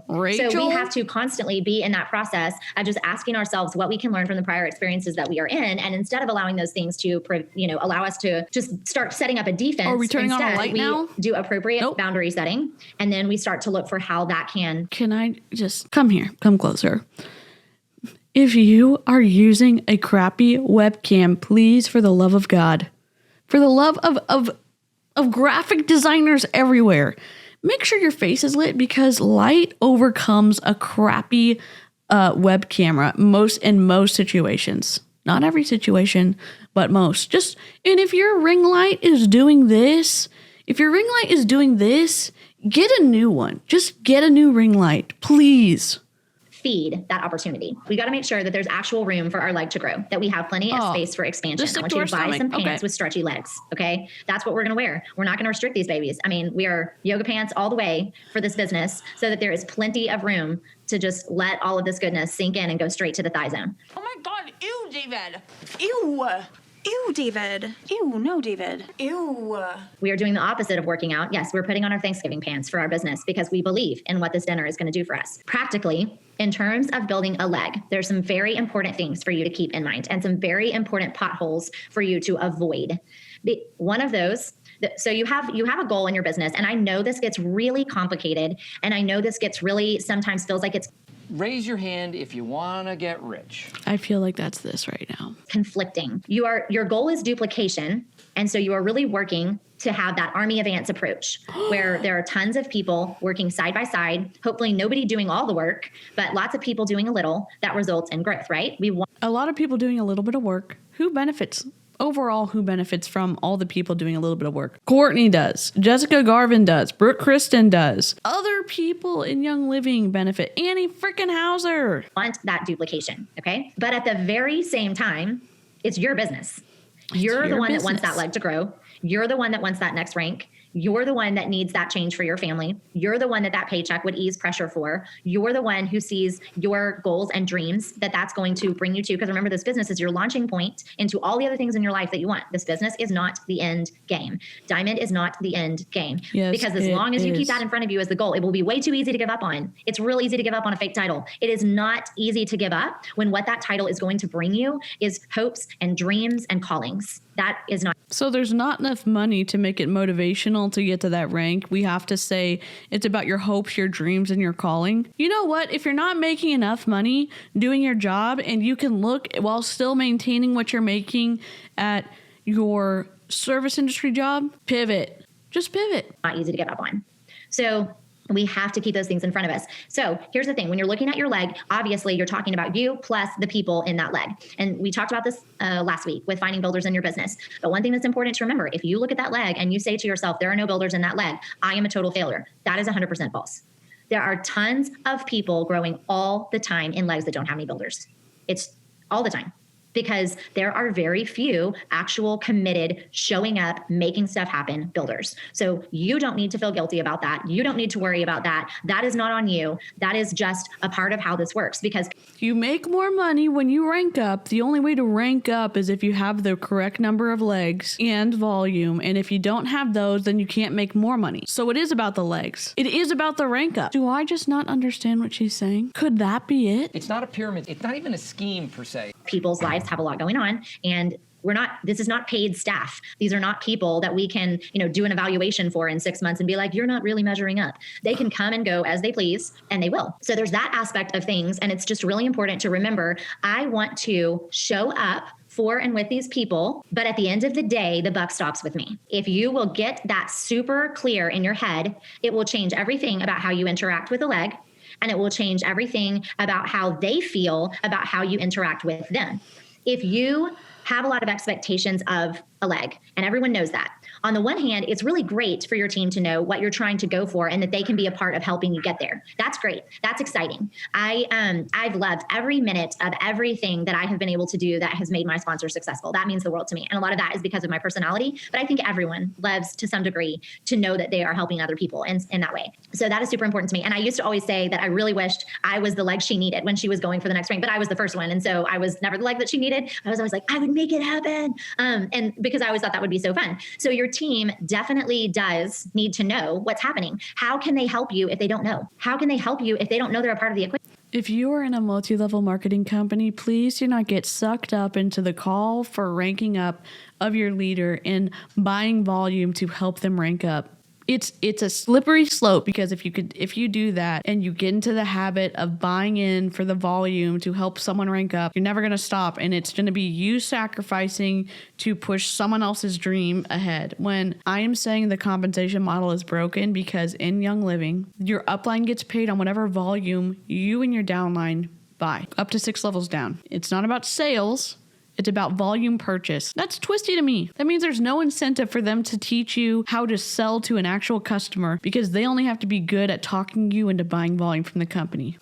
Rachel? So we have to constantly be in that process of just asking ourselves what we can learn from the prior experiences that we are in. And instead of allowing those things to, allow us to just start setting up a defense, are we turning on a light now? We do appropriate boundary setting. And then we start to look for how that can. Can I just come here? Come closer. If you are using a crappy webcam, please, for the love of God, for the love of graphic designers everywhere, make sure your face is lit, because light overcomes a crappy web camera in most situations. Not every situation, but most. And if your ring light is doing this, get a new one. Just get a new ring light, please. Feed that opportunity. We got to make sure that there's actual room for our leg to grow, that we have plenty of space for expansion. I want you to buy some pants with stretchy legs. Okay. That's what we're going to wear. We're not going to restrict these babies. I mean, we are yoga pants all the way for this business, so that there is plenty of room to just let all of this goodness sink in and go straight to the thigh zone. Oh my God. Ew, David. Ew. Ew, David. Ew, no, David. Ew. We are doing the opposite of working out. Yes, we're putting on our Thanksgiving pants for our business because we believe in what this dinner is going to do for us. Practically, in terms of building a leg, there's some very important things for you to keep in mind and some very important potholes for you to avoid. One of those, so you have a goal in your business, and I know this gets really complicated, and I know this gets really, sometimes feels like it's Raise your hand if you want to get rich. I feel like that's this right now. conflicting. Your goal is duplication. And so you are really working to have that army of ants approach where there are tons of people working side by side, hopefully nobody doing all the work, but lots of people doing a little that results in growth, right? We want a lot of people doing a little bit of work. Who benefits? Overall, who benefits from all the people doing a little bit of work? Courtney does. Jessica Garvin does. Brooke Kristen does. Other people in Young Living benefit. Annie freaking Hauser. want that duplication, okay? But at the very same time, it's your business. You're the one that wants that leg to grow. You're the one that wants that next rank. You're the one that needs that change for your family. You're the one that paycheck would ease pressure for. You're the one who sees your goals and dreams that's going to bring you to. Because remember, this business is your launching point into all the other things in your life that you want. This business is not the end game. Diamond is not the end game. Yes, because as long as you keep that in front of you as the goal, it will be way too easy to give up on. It's real easy to give up on a fake title. It is not easy to give up when what that title is going to bring you is hopes and dreams and callings. That is not. So there's not enough money to make it motivational to get to that rank. We have to say it's about your hopes, your dreams, and your calling. You know what? If you're not making enough money doing your job and you can look while still maintaining what you're making at your service industry job, pivot. Just pivot. Not easy to give up on. So we have to keep those things in front of us. So here's the thing. When you're looking at your leg, obviously you're talking about you plus the people in that leg. And we talked about this last week with finding builders in your business. But one thing that's important to remember, if you look at that leg and you say to yourself, there are no builders in that leg, I am a total failure. That is 100% false. There are tons of people growing all the time in legs that don't have any builders. It's all the time. Because there are very few actual committed, showing up, making stuff happen builders. So you don't need to feel guilty about that. You don't need to worry about that. That is not on you. That is just a part of how this works. Because you make more money when you rank up. The only way to rank up is if you have the correct number of legs and volume. And if you don't have those, then you can't make more money. So it is about the legs. It is about the rank up. Do I just not understand what she's saying? Could that be it? It's not a pyramid. It's not even a scheme per se. People's lives have a lot going on, and this is not paid staff. These are not people that we can, do an evaluation for in 6 months and be like, you're not really measuring up. They can come and go as they please, and they will. So there's that aspect of things. And it's just really important to remember, I want to show up for and with these people, but at the end of the day, the buck stops with me. If you will get that super clear in your head, it will change everything about how you interact with a leg. And it will change everything about how they feel about how you interact with them. If you have a lot of expectations of a leg, and everyone knows that. On the one hand, it's really great for your team to know what you're trying to go for and that they can be a part of helping you get there. That's great. That's exciting. I've loved every minute of everything that I have been able to do that has made my sponsor successful. That means the world to me. And a lot of that is because of my personality, but I think everyone loves to some degree to know that they are helping other people in that way. So that is super important to me. And I used to always say that I really wished I was the leg she needed when she was going for the next rank, but I was the first one. And so I was never the leg that she needed. I was always like, I would make it happen. And because I always thought that would be so fun. So your team definitely does need to know what's happening. How can they help you if they don't know? How can they help you if they don't know they're a part of the equation? If you are in a multi-level marketing company, please do not get sucked up into the call for ranking up of your leader and buying volume to help them rank up. It's a slippery slope, because if you do that and you get into the habit of buying in for the volume to help someone rank up, you're never going to stop, and it's going to be you sacrificing to push someone else's dream ahead. When I am saying the compensation model is broken, because in Young Living, your upline gets paid on whatever volume you and your downline buy, up to 6 levels down. It's not about sales. It's about volume purchase. That's twisty to me. That means there's no incentive for them to teach you how to sell to an actual customer, because they only have to be good at talking you into buying volume from the company.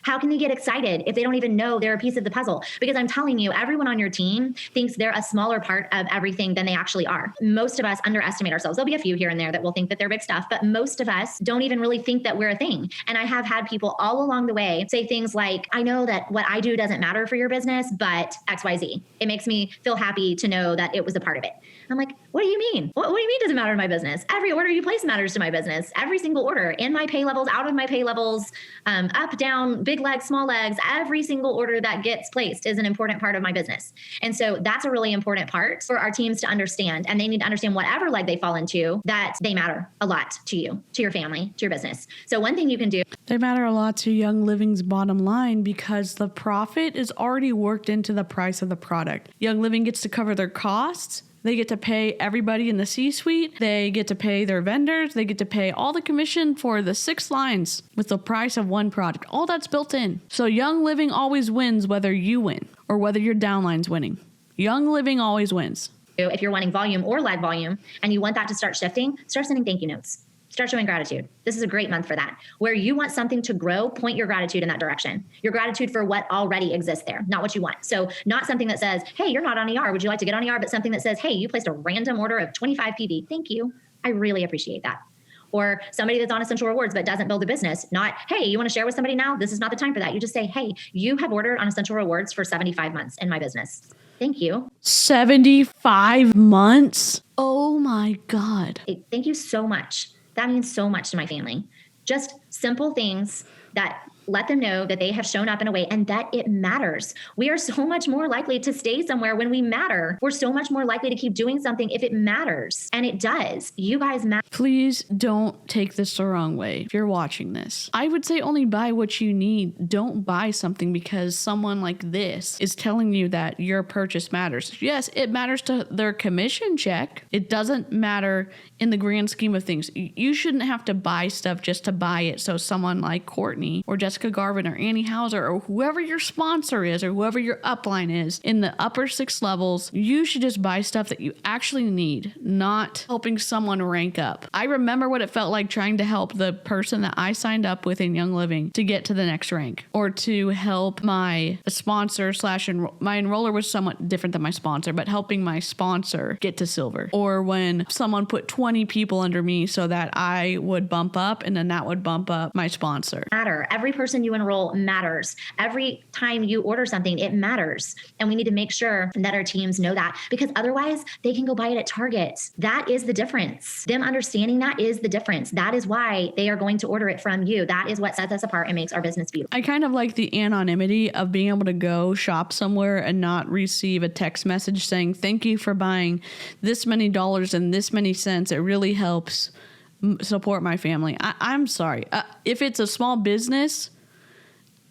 How can they get excited if they don't even know they're a piece of the puzzle? Because I'm telling you, everyone on your team thinks they're a smaller part of everything than they actually are. Most of us underestimate ourselves. There'll be a few here and there that will think that they're big stuff, but most of us don't even really think that we're a thing. And I have had people all along the way say things like, I know that what I do doesn't matter for your business, but XYZ. It makes me feel happy to know that it was a part of it. I'm like, what do you mean? What do you mean doesn't matter to my business? Every order you place matters to my business. Every single order, in my pay levels, out of my pay levels, up, down, big legs, small legs, every single order that gets placed is an important part of my business. And so that's a really important part for our teams to understand. And they need to understand whatever leg they fall into, that they matter a lot to you, to your family, to your business. So one thing you can do. They matter a lot to Young Living's bottom line, because the profit is already worked into the price of the product. Young Living gets to cover their costs. They get to pay everybody in the C-suite. They get to pay their vendors. They get to pay all the commission for the 6 lines with the price of one product. All that's built in. So Young Living always wins, whether you win or whether your downline's winning. Young Living always wins. If you're wanting volume or lag volume and you want that to start shifting, start sending thank you notes. Start showing gratitude. This is a great month for that. Where you want something to grow, point your gratitude in that direction. Your gratitude for what already exists there, not what you want. So not something that says, hey, you're not on ER. Would you like to get on ER? But something that says, hey, you placed a random order of 25 PV. Thank you. I really appreciate that. Or somebody that's on Essential Rewards but doesn't build a business, not, hey, you want to share with somebody now? This is not the time for that. You just say, hey, you have ordered on Essential Rewards for 75 months in my business. Thank you. 75 months? Oh my God. Hey, thank you so much. That means so much to my family. Just simple things that let them know that they have shown up in a way and that it matters. We are so much more likely to stay somewhere when we matter. We're so much more likely to keep doing something if it matters. And it does. You guys matter. Please don't take this the wrong way if you're watching this. I would say only buy what you need. Don't buy something because someone like this is telling you that your purchase matters. Yes, it matters to their commission check. It doesn't matter in the grand scheme of things. You shouldn't have to buy stuff just to buy it so someone like Courtney or Jessica Garvin or Annie Hauser or whoever your sponsor is or whoever your upline is in the upper 6 levels, you should just buy stuff that you actually need, not helping someone rank up. I remember what it felt like trying to help the person that I signed up with in Young Living to get to the next rank, or to help my sponsor slash my enroller was somewhat different than my sponsor, but helping my sponsor get to silver. Or when someone put 20 people under me so that I would bump up and then that would bump up my sponsor. Every person you enroll matters. Every time you order something, it matters. And we need to make sure that our teams know that, because otherwise they can go buy it at Target. That is the difference. Them understanding that is the difference. That is why they are going to order it from you. That is what sets us apart and makes our business beautiful. I kind of like the anonymity of being able to go shop somewhere and not receive a text message saying, thank you for buying this many dollars and this many cents. It really helps support my family. I'm sorry. If it's a small business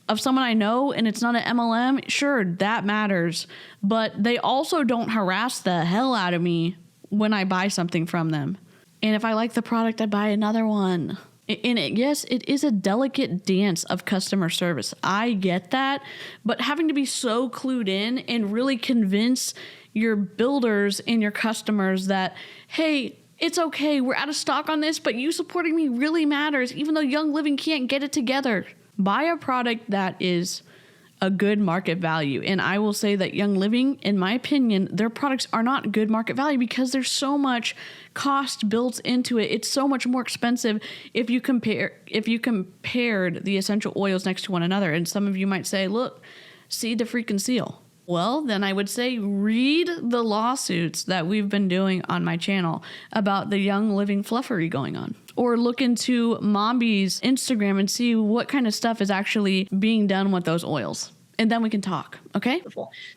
of someone I know and it's not an MLM, sure, that matters. But they also don't harass the hell out of me when I buy something from them. And if I like the product, I buy another one. Yes, it is a delicate dance of customer service. I get that. But having to be so clued in and really convince your builders and your customers that, hey, it's okay, we're out of stock on this, but you supporting me really matters, even though Young Living can't get it together. Buy a product that is a good market value. And I will say that Young Living, in my opinion, their products are not good market value because there's so much cost built into it. It's so much more expensive if you compared the essential oils next to one another. And some of you might say, look, see the freaking seal. Well, then I would say read the lawsuits that we've been doing on my channel about the Young Living fluffery going on. Or look into Mombi's Instagram and see what kind of stuff is actually being done with those oils. And then we can talk, okay?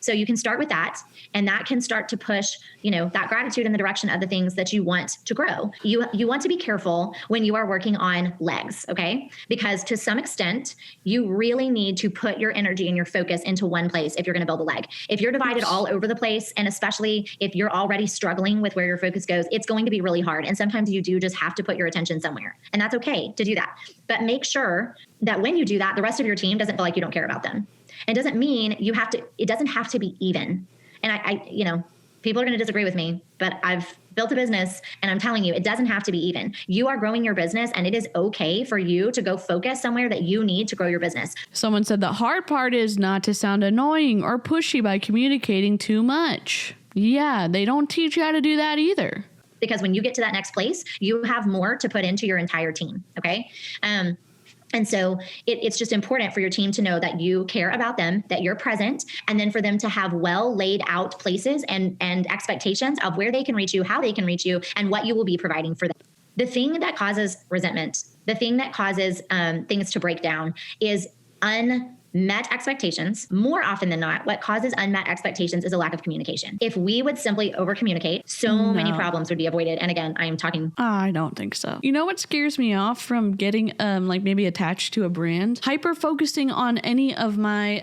So you can start with that, and that can start to push, that gratitude in the direction of the things that you want to grow. You want to be careful when you are working on legs, okay? Because to some extent, you really need to put your energy and your focus into one place if you're going to build a leg. If you're divided all over the place, and especially if you're already struggling with where your focus goes, it's going to be really hard. And sometimes you do just have to put your attention somewhere, and that's okay to do that. But make sure that when you do that, the rest of your team doesn't feel like you don't care about them. It doesn't mean it doesn't have to be even. And I people are going to disagree with me, but I've built a business and I'm telling you, it doesn't have to be even. You are growing your business, and it is okay for you to go focus somewhere that you need to grow your business. Someone said the hard part is not to sound annoying or pushy by communicating too much. Yeah, they don't teach you how to do that either. Because when you get to that next place, you have more to put into your entire team. Okay. And so it's just important for your team to know that you care about them, that you're present, and then for them to have well laid out places and expectations of where they can reach you, how they can reach you, and what you will be providing for them. The thing that causes resentment, the thing that causes things to break down is unmet expectations. More often than not, what causes unmet expectations is a lack of communication. If we would simply over communicate, many problems would be avoided. And again, I am talking. I don't think so. You know what scares me off from getting maybe attached to a brand? Hyper focusing on any of my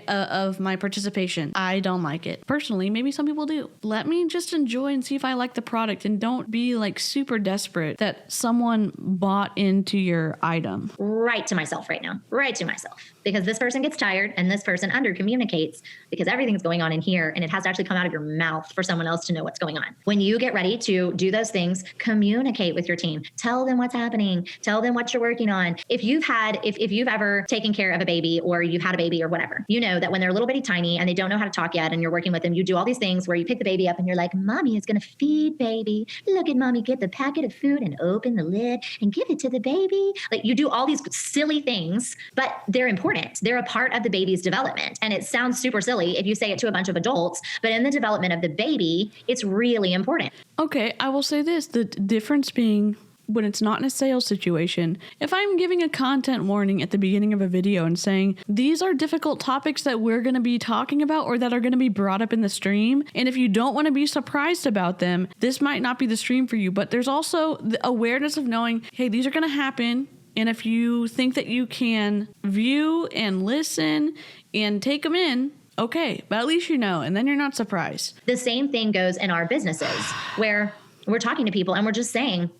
participation. I don't like it. Personally, maybe some people do. Let me just enjoy and see if I like the product, and don't be like super desperate that someone bought into your item. Right to myself right now. Right to myself. Because this person gets tired and this person under communicates because everything's going on in here, and it has to actually come out of your mouth for someone else to know what's going on. When you get ready to do those things, communicate with your team. Tell them what's happening. Tell them what you're working on. If you've ever taken care of a baby, or you've had a baby or whatever, you know that when they're a little bitty tiny and they don't know how to talk yet and you're working with them, you do all these things where you pick the baby up and you're like, mommy is going to feed baby. Look at mommy get the packet of food and open the lid and give it to the baby. Like, you do all these silly things, but they're important. They're a part of the baby's development. And it sounds super silly if you say it to a bunch of adults, but in the development of the baby, it's really important. Okay, I will say this. The difference being, when it's not in a sales situation, if I'm giving a content warning at the beginning of a video and saying, these are difficult topics that we're going to be talking about or that are going to be brought up in the stream, and if you don't want to be surprised about them, this might not be the stream for you. But there's also the awareness of knowing, hey, these are going to happen. And if you think that you can view and listen and take them in, okay, but at least you know, and then you're not surprised. The same thing goes in our businesses where we're talking to people and we're just saying,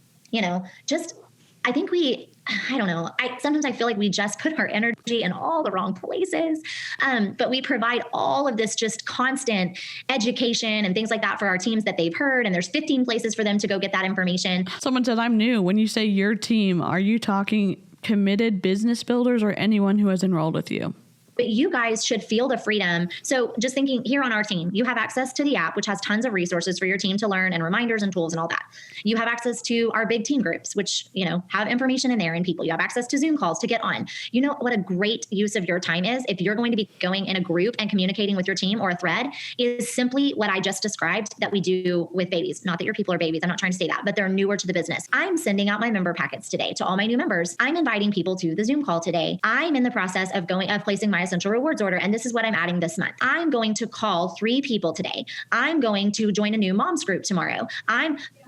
sometimes I feel like we just put our energy in all the wrong places. But we provide all of this just constant education and things like that for our teams that they've heard. And there's 15 places for them to go get that information. Someone said, I'm new. When you say your team, are you talking committed business builders or anyone who has enrolled with you? But you guys should feel the freedom. So just thinking here on our team, you have access to the app, which has tons of resources for your team to learn and reminders and tools and all that. You have access to our big team groups, which, have information in there and people. You have access to Zoom calls to get on. You know what a great use of your time is if you're going to be going in a group and communicating with your team or a thread is simply what I just described that we do with babies. Not that your people are babies. I'm not trying to say that, but they're newer to the business. I'm sending out my member packets today to all my new members. I'm inviting people to the Zoom call today. I'm in the process of placing my essential rewards order. And this is what I'm adding this month. I'm going to call 3 people today. I'm going to join a new moms group tomorrow.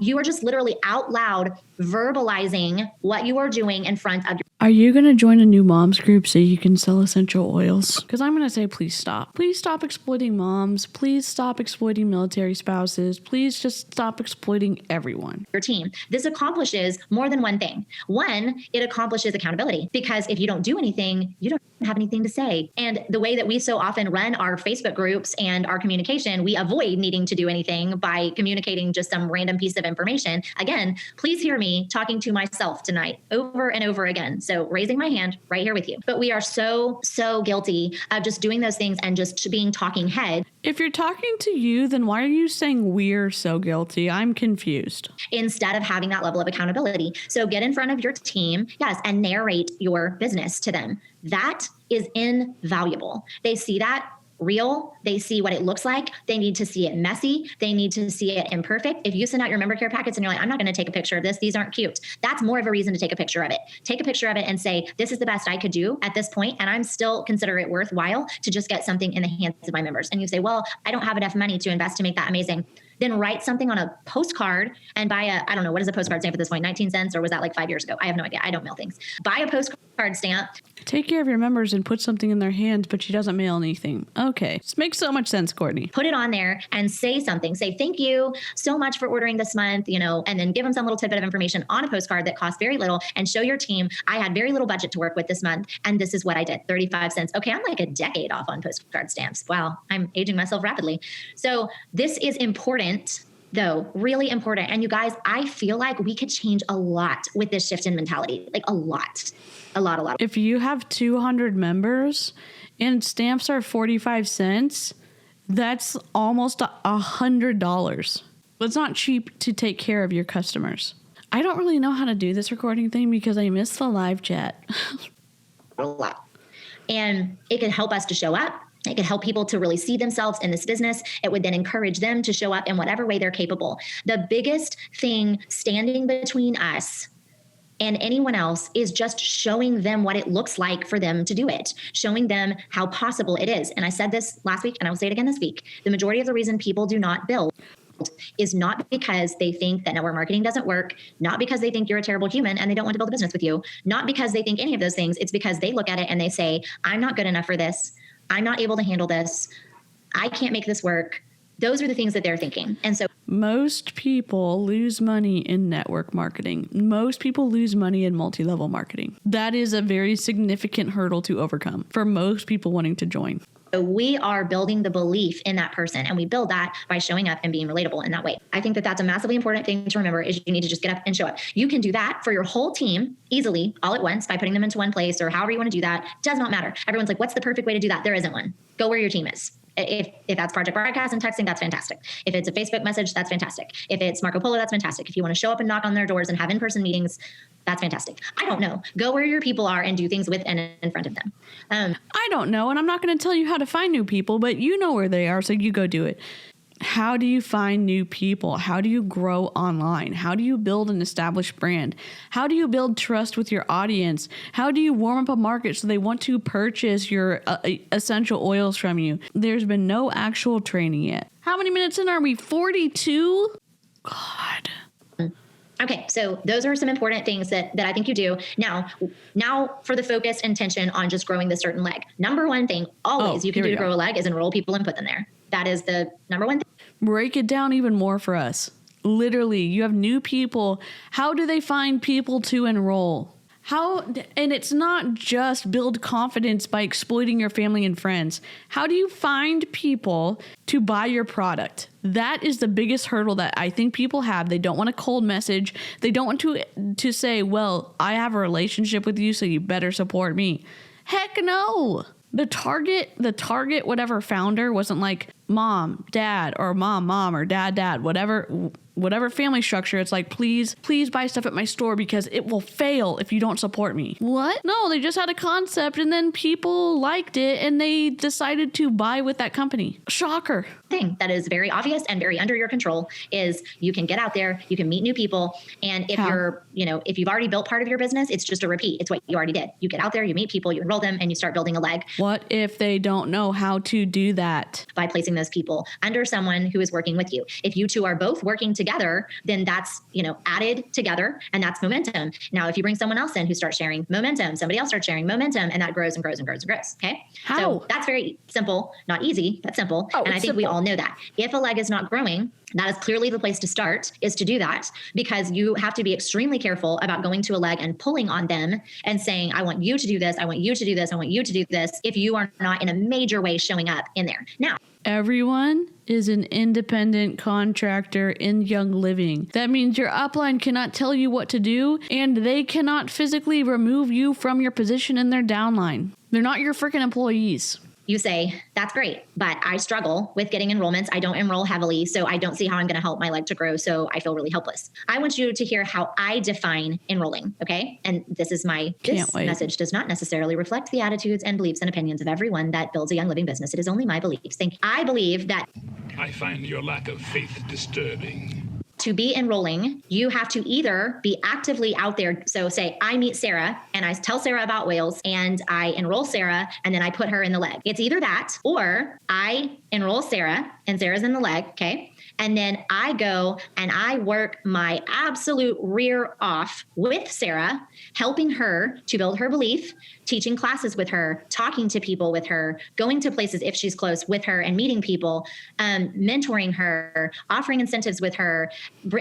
You are just literally out loud verbalizing what you are doing in front of your. Are you going to join a new moms group so you can sell essential oils? Because I'm going to say, please stop. Please stop exploiting moms. Please stop exploiting military spouses. Please just stop exploiting everyone. Your team. This accomplishes more than one thing. One, it accomplishes accountability, because if you don't do anything, you don't have anything to say. And the way that we so often run our Facebook groups and our communication, we avoid needing to do anything by communicating just some random piece of information. Again, please hear me talking to myself tonight over and over again. So raising my hand right here with you. But we are so guilty of just doing those things and just being talking head. If you're talking to you, then why are you saying we're so guilty? I'm confused. Instead of having that level of accountability. So get in front of your team, yes, and narrate your business to them. That is invaluable. They see that real. They see what it looks like. They need to see it messy. They need to see it imperfect. If you send out your member care packets and you're like, I'm not going to take a picture of this, these aren't cute, that's more of a reason to take a picture of it. Take a picture of it and say, this is the best I could do at this point, and I'm still consider it worthwhile to just get something in the hands of my members. And you say, well, I don't have enough money to invest to make that amazing. Then write something on a postcard and buy a, I don't know, what does a postcard stamp at this point? 19 cents? Or was that like 5 years ago? I have no idea. I don't mail things. Buy a postcard stamp. Take care of your members and put something in their hands, but she doesn't mail anything. Okay. This makes so much sense, Courtney. Put it on there and say something. Say, thank you so much for ordering this month, and then give them some little tidbit of information on a postcard that costs very little, and show your team, I had very little budget to work with this month, and this is what I did, 35 cents. Okay, I'm like a decade off on postcard stamps. Wow, I'm aging myself rapidly. So this is important, though, really important. And you guys, I feel like we could change a lot with this shift in mentality, like a lot. If you have 200 members and stamps are 45 cents, that's almost $100. It's not cheap to take care of your customers. I don't really know how to do this recording thing because I miss the live chat. A lot. And it can help us to show up. It could help people to really see themselves in this business. It would then encourage them to show up in whatever way they're capable. The biggest thing standing between us and anyone else is just showing them what it looks like for them to do it, showing them how possible it is. And I said this last week, and I will say it again this week. The majority of the reason people do not build is not because they think that network marketing doesn't work, not because they think you're a terrible human and they don't want to build a business with you, not because they think any of those things. It's because they look at it and they say, I'm not good enough for this. I'm not able to handle this. I can't make this work. Those are the things that they're thinking. And so most people lose money in network marketing. Most people lose money in multi-level marketing. That is a very significant hurdle to overcome for most people wanting to join. So we are building the belief in that person, and we build that by showing up and being relatable in that way. I think that that's a massively important thing to remember is you need to just get up and show up. You can do that for your whole team easily all at once by putting them into one place or however you want to do that. Does not matter. Everyone's like, what's the perfect way to do that? There isn't one. Go where your team is. If that's project broadcast and texting, that's fantastic. If it's a Facebook message, that's fantastic. If it's Marco Polo, that's fantastic. If you want to show up and knock on their doors and have in-person meetings, that's fantastic. I don't know. Go where your people are and do things with and in front of them. I don't know, and I'm not going to tell you how to find new people, but you know where they are, so you go do it. How do you find new people? How do you grow online? How do you build an established brand? How do you build trust with your audience? How do you warm up a market so they want to purchase your essential oils from you? There's been no actual training yet. How many minutes in are we? 42? God. Okay, so those are some important things that I think you do. Now for the focus and attention on just growing the certain leg. Number one thing always you can do to grow a leg is enroll people and put them there. That is the number one thing. Break it down even more for us. Literally, you have new people. How do they find people to enroll? And it's not just build confidence by exploiting your family and friends. How do you find people to buy your product? That is the biggest hurdle that I think people have. They don't want a cold message. They don't want to say, well, I have a relationship with you, so you better support me. Heck no. The target, whatever founder wasn't like mom, dad, or mom, or dad, whatever family structure. It's like, please buy stuff at my store because it will fail if you don't support me. What? No, they just had a concept and then people liked it and they decided to buy with that company. Shocker. Thing that is very obvious and very under your control is you can get out there, you can meet new people. And if if you've already built part of your business, it's just a repeat. It's what you already did. You get out there, you meet people, you enroll them, and you start building a leg. What if they don't know how to do that? By placing those people under someone who is working with you. If you two are both working together, then that's, added together, and that's momentum. Now, if you bring someone else in who starts sharing momentum, somebody else starts sharing momentum, and that grows and grows and grows and grows. Okay. How? So that's very simple, not easy, but simple. And I think we all know that. If a leg is not growing, That is clearly the place to start, is to do that, because you have to be extremely careful about going to a leg and pulling on them and saying, I want you to do this. I want you to do this. I want you to do this. If you are not in a major way showing up in there. Now, everyone is an independent contractor in Young Living. That means your upline cannot tell you what to do, and they cannot physically remove you from your position in their downline. They're not your freaking employees. You say, that's great, but I struggle with getting enrollments. I don't enroll heavily, so I don't see how I'm going to help my leg to grow, so I feel really helpless. I want you to hear how I define enrolling, okay? And this message does not necessarily reflect the attitudes and beliefs and opinions of everyone that builds a Young Living business. It is only my beliefs. I believe that I find your lack of faith disturbing. to be enrolling, you have to either be actively out there. So say I meet Sarah and I tell Sarah about whales and I enroll Sarah and then I put her in the leg. It's either that or I enroll Sarah and Sarah's in the leg. Okay. And then I go and I work my absolute rear off with Sarah, helping her to build her belief, teaching classes with her, talking to people with her, going to places if she's close with her and meeting people, mentoring her, offering incentives with her.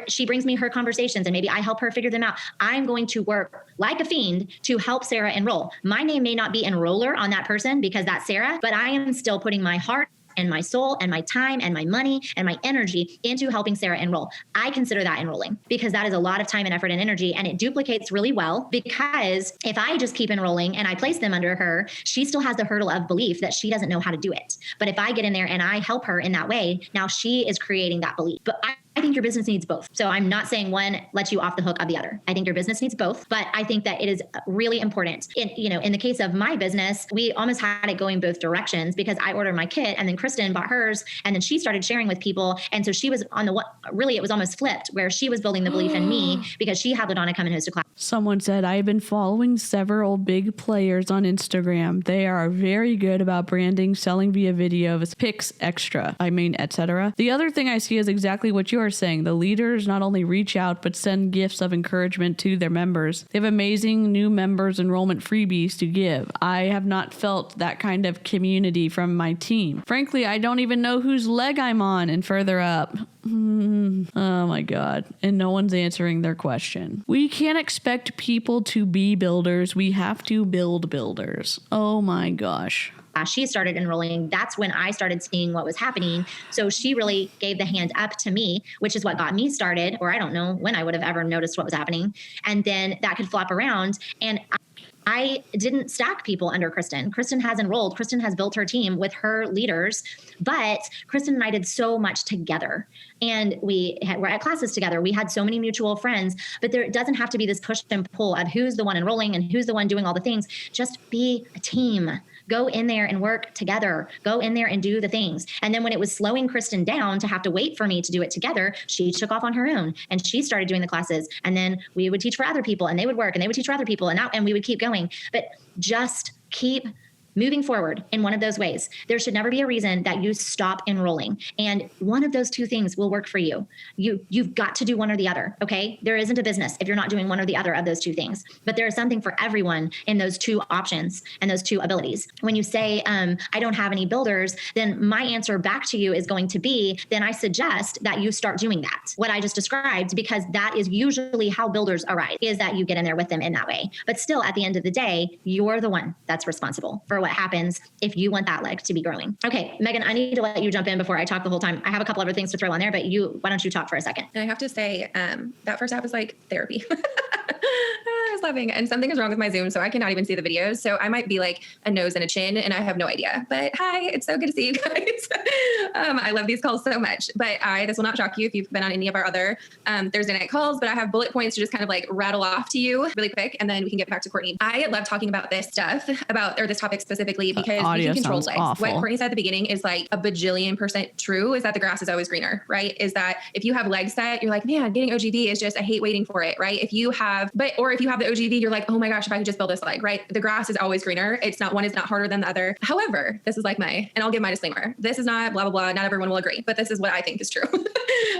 She brings me her conversations and maybe I help her figure them out. I'm going to work like a fiend to help Sarah enroll. My name may not be enroller on that person because that's Sarah, but I am still putting my heart and my soul and my time and my money and my energy into helping Sarah enroll. I consider that enrolling because that is a lot of time and effort and energy, and it duplicates really well because if I just keep enrolling and I place them under her, she still has the hurdle of belief that she doesn't know how to do it. But if I get in there and I help her in that way, now she is creating that belief. But I think your business needs both. So I'm not saying one lets you off the hook of the other. I think your business needs both, but I think that it is really important. In the case of my business, we almost had it going both directions because I ordered my kit and then Kristen bought hers and then she started sharing with people. And so she was on it was almost flipped where she was building the belief in me because she had Ladonna come and host a class. Someone said, I've been following several big players on Instagram. They are very good about branding, selling via videos, pics, etc. The other thing I see is exactly what you are saying. The leaders not only reach out, but send gifts of encouragement to their members. They have amazing new members enrollment freebies to give. I have not felt that kind of community from my team. Frankly, I don't even know whose leg I'm on and further up. Oh my God. And no one's answering their question. We can't expect people to be builders. We have to build builders. Oh my gosh. She started enrolling. That's when I started seeing what was happening. So she really gave the hand up to me, which is what got me started, or I don't know when I would have ever noticed what was happening. And then that could flop around. And I didn't stack people under Kristen. Kristen has enrolled. Kristen has built her team with her leaders, but Kristen and I did so much together. And we're at classes together. We had so many mutual friends, but there doesn't have to be this push and pull of who's the one enrolling and who's the one doing all the things. Just be a team. Go in there and work together. Go in there and do the things. And then when it was slowing Kristen down to have to wait for me to do it together, she took off on her own and she started doing the classes. And then we would teach for other people and they would work and they would teach for other people and we would keep going. But just keep moving forward in one of those ways. There should never be a reason that you stop enrolling. And one of those two things will work for you. You've got to do one or the other, okay? There isn't a business if you're not doing one or the other of those two things. But there is something for everyone in those two options and those two abilities. When you say, I don't have any builders, then my answer back to you is going to be, then I suggest that you start doing that, what I just described, because that is usually how builders arise, is that you get in there with them in that way. But still, at the end of the day, you're the one that's responsible for what happens if you want that leg to be growing. Okay, Megan, I need to let you jump in before I talk the whole time. I have a couple other things to throw on there, but why don't you talk for a second? And I have to say, that first app was like therapy. I was laughing, and something is wrong with my Zoom, so I cannot even see the videos. So I might be like a nose and a chin, and I have no idea. But hi, it's so good to see you guys. I love these calls so much. But this will not shock you if you've been on any of our other Thursday night calls. But I have bullet points to just kind of like rattle off to you really quick, and then we can get back to Courtney. I love talking about this stuff this topic specifically because we can control legs. Awful. What Courtney said at the beginning is like a bajillion% true. Is that the grass is always greener, right? Is that if you have leg set, you're like, man, getting OGV is just I hate waiting for it, right? If you have the OGV, you're like, oh my gosh, if I could just build this leg, right? The grass is always greener. One is not harder than the other. However, this is like and I'll give my disclaimer. This is not blah, blah, blah. Not everyone will agree, but this is what I think is true.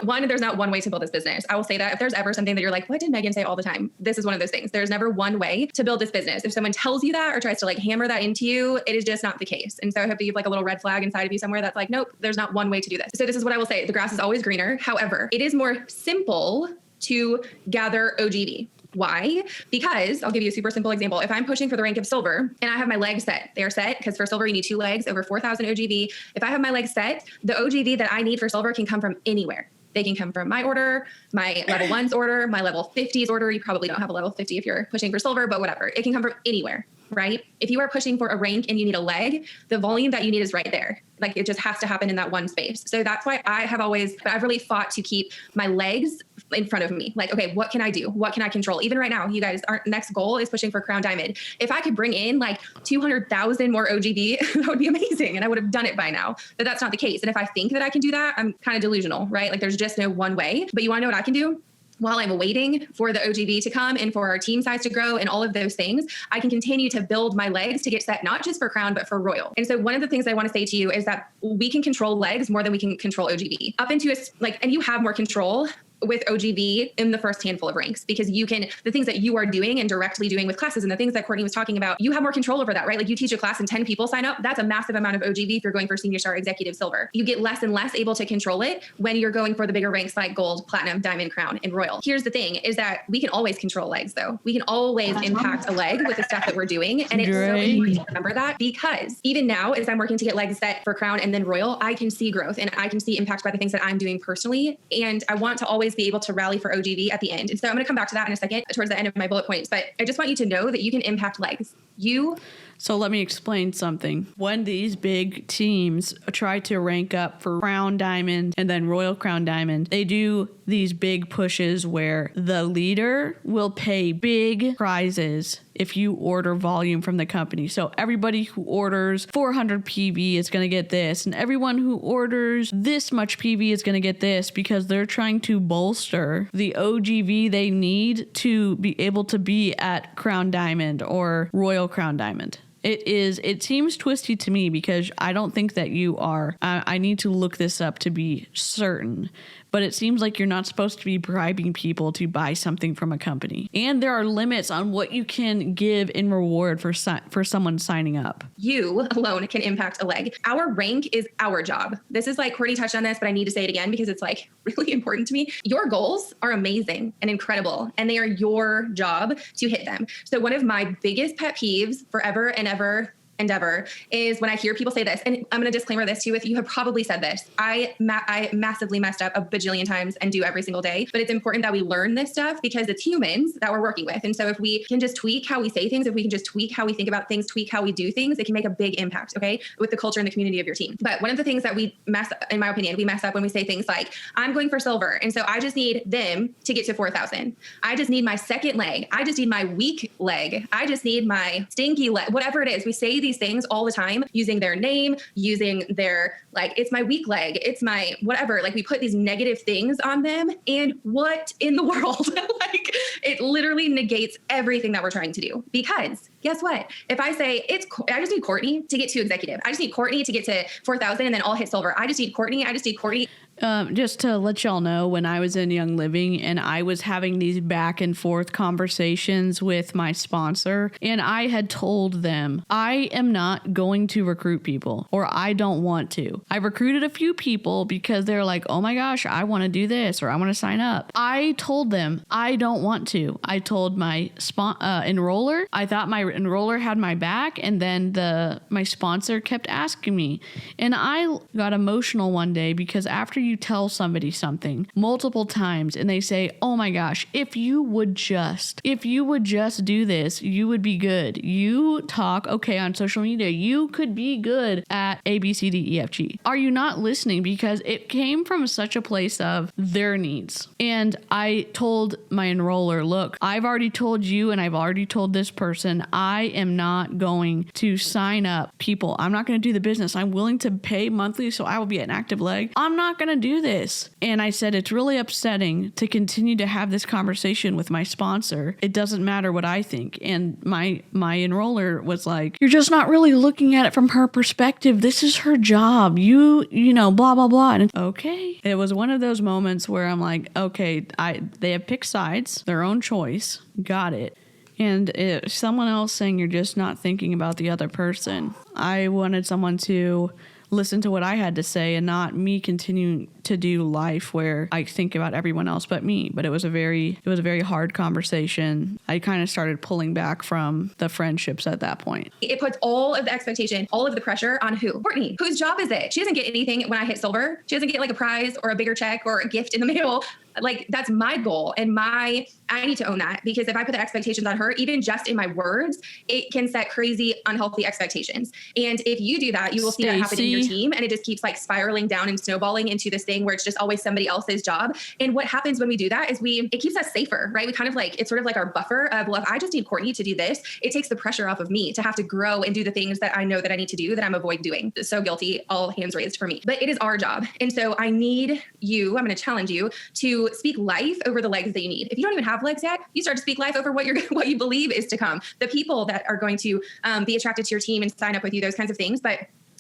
One, there's not one way to build this business. I will say that if there's ever something that you're like, what did Megan say all the time? This is one of those things. There's never one way to build this business. If someone tells you that or tries to like hammer that into you, it is just not the case. And so I hope that you have like a little red flag inside of you somewhere that's like, nope, there's not one way to do this. So this is what I will say. The grass is always greener. However, it is more simple to gather OGV. Why? Because I'll give you a super simple example. If I'm pushing for the rank of silver and I have my legs set, they're set because for silver, you need 2 legs over 4,000 OGV. If I have my legs set, the OGV that I need for silver can come from anywhere. They can come from my order, my level 1's order, my level 50's order. You probably don't have a level 50 if you're pushing for silver, but whatever. It can come from anywhere, right? If you are pushing for a rank and you need a leg, the volume that you need is right there. Like it just has to happen in that one space. So that's why I've really fought to keep my legs in front of me. Like, okay, what can I do? What can I control? Even right now, you guys, our next goal is pushing for Crown Diamond. If I could bring in like 200,000 more OGV, that would be amazing. And I would have done it by now, but that's not the case. And if I think that I can do that, I'm kind of delusional, right? Like there's just no one way, but you want to know what I can do? While I'm waiting for the OGV to come and for our team size to grow and all of those things, I can continue to build my legs to get set, not just for Crown, but for Royal. And so one of the things I want to say to you is that we can control legs more than we can control OGV. Up into and you have more control with OGV in the first handful of ranks because the things that you are doing and directly doing with classes and the things that Courtney was talking about, you have more control over that, right? Like you teach a class and 10 people sign up. That's a massive amount of OGV if you're going for senior star, executive, silver. You get less and less able to control it when you're going for the bigger ranks like gold, platinum, diamond, crown, and royal. Here's the thing is that we can always control legs though. We can always impact a leg with the stuff that we're doing. And it's so important to remember that because even now as I'm working to get legs set for crown and then royal, I can see growth and I can see impact by the things that I'm doing personally. And I want to always be able to rally for OGV at the end. And so I'm going to come back to that in a second towards the end of my bullet points, but I just want you to know that you can impact legs. So let me explain something. When these big teams try to rank up for Crown Diamond and then Royal Crown Diamond, they do these big pushes where the leader will pay big prizes if you order volume from the company. So everybody who orders 400 PV is going to get this, and everyone who orders this much PV is going to get this because they're trying to bolster the OGV they need to be able to be at Crown Diamond or Royal Crown Diamond. It seems twisty to me because I don't think that you are. I need to look this up to be certain. But it seems like you're not supposed to be bribing people to buy something from a company. And there are limits on what you can give in reward for someone signing up. You alone can impact a leg. Our rank is our job. This is like Courtney touched on this, but I need to say it again because it's like really important to me. Your goals are amazing and incredible, and they are your job to hit them. So one of my biggest pet peeves forever and ever endeavor is when I hear people say this, and I'm going to disclaimer this to you if you have probably said this. I massively messed up a bajillion times and do every single day, but it's important that we learn this stuff because it's humans that we're working with. And so if we can just tweak how we say things, if we can just tweak how we think about things, tweak how we do things, it can make a big impact, okay, with the culture and the community of your team. But one of the things that we mess up, in my opinion, we mess up when we say things like, I'm going for silver, and so I just need them to get to 4,000. I just need my second leg. I just need my weak leg. I just need my stinky leg, whatever it is. We say these things all the time using their name, using their, like, it's my weak leg, it's my whatever. Like we put these negative things on them, and what in the world? Like it literally negates everything that we're trying to do. Because guess what? If I say I just need Courtney to get to executive, I just need Courtney to get to 4,000 and then I'll hit silver. I just need Courtney. Just to let y'all know, when I was in Young Living and I was having these back and forth conversations with my sponsor, and I had told them, I am not going to recruit people, or I don't want to. I recruited a few people because they're like, oh my gosh, I want to do this, or I want to sign up. I told them I don't want to. I told my enroller, I thought my enroller had my back, and then my sponsor kept asking me. And I got emotional one day because after you tell somebody something multiple times and they say, oh my gosh, if you would just do this, you would be good. You talk okay on social media, you could be good at A, B, C, D, E, F, G. Are you not listening? Because it came from such a place of their needs. And I told my enroller, look, I've already told you and I've already told this person, I am not going to sign up people. I'm not going to do the business. I'm willing to pay monthly so I will be an active leg. I'm not going to to do this. And I said, it's really upsetting to continue to have this conversation with my sponsor. It doesn't matter what I think. And my enroller was like, you're just not really looking at it from her perspective. This is her job. You know, blah, blah, blah. And okay. It was one of those moments where I'm like, okay, they have picked sides, their own choice. Got it. And someone else saying you're just not thinking about the other person. I wanted someone to listen to what I had to say and not me continuing to do life where I think about everyone else but me. But it was a very hard conversation. I kind of started pulling back from the friendships at that point. It puts all of the expectation, all of the pressure on who? Courtney. Whose job is it? She doesn't get anything when I hit silver. She doesn't get like a prize or a bigger check or a gift in the mail. Like that's my goal and I need to own that, because if I put the expectations on her, even just in my words, it can set crazy, unhealthy expectations. And if you do that, you will see that happen in your team, and it just keeps like spiraling down and snowballing into this thing where it's just always somebody else's job. And what happens when we do that is it keeps us safer, right? We kind of like, it's sort of like our buffer of, well, if I just need Courtney to do this, it takes the pressure off of me to have to grow and do the things that I know that I need to do that I'm avoiding doing. So guilty, all hands raised for me. But it is our job. And so I need you, I'm going to challenge you to speak life over the legs that you need. If you don't even have legs yet, you start to speak life over what you believe is to come. The people that are going to be attracted to your team and sign up with you, those kinds of things. But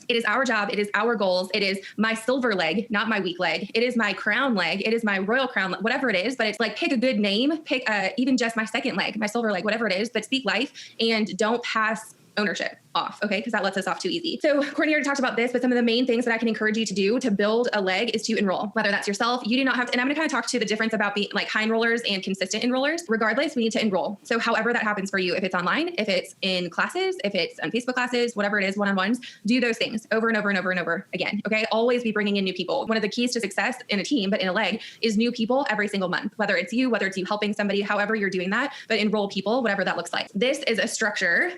it is our job. It is our goals. It is my silver leg, not my weak leg. It is my crown leg. It is my royal crown, whatever it is. But it's like, pick a good name, pick even just my second leg, my silver leg, whatever it is, but speak life and don't pass ownership off, okay? Because that lets us off too easy. So Courtney already talked about this, but some of the main things that I can encourage you to do to build a leg is to enroll, whether that's yourself. You do not have to, and I'm going to kind of talk to the difference about being like high enrollers and consistent enrollers. Regardless, we need to enroll. So however that happens for you, if it's online, if it's in classes, if it's on Facebook classes, whatever it is, one-on-ones, do those things over and over and over and over again, okay? Always be bringing in new people. One of the keys to success in a team, but in a leg, is new people every single month, whether it's you helping somebody, however you're doing that, but enroll people, whatever that looks like. This is a structure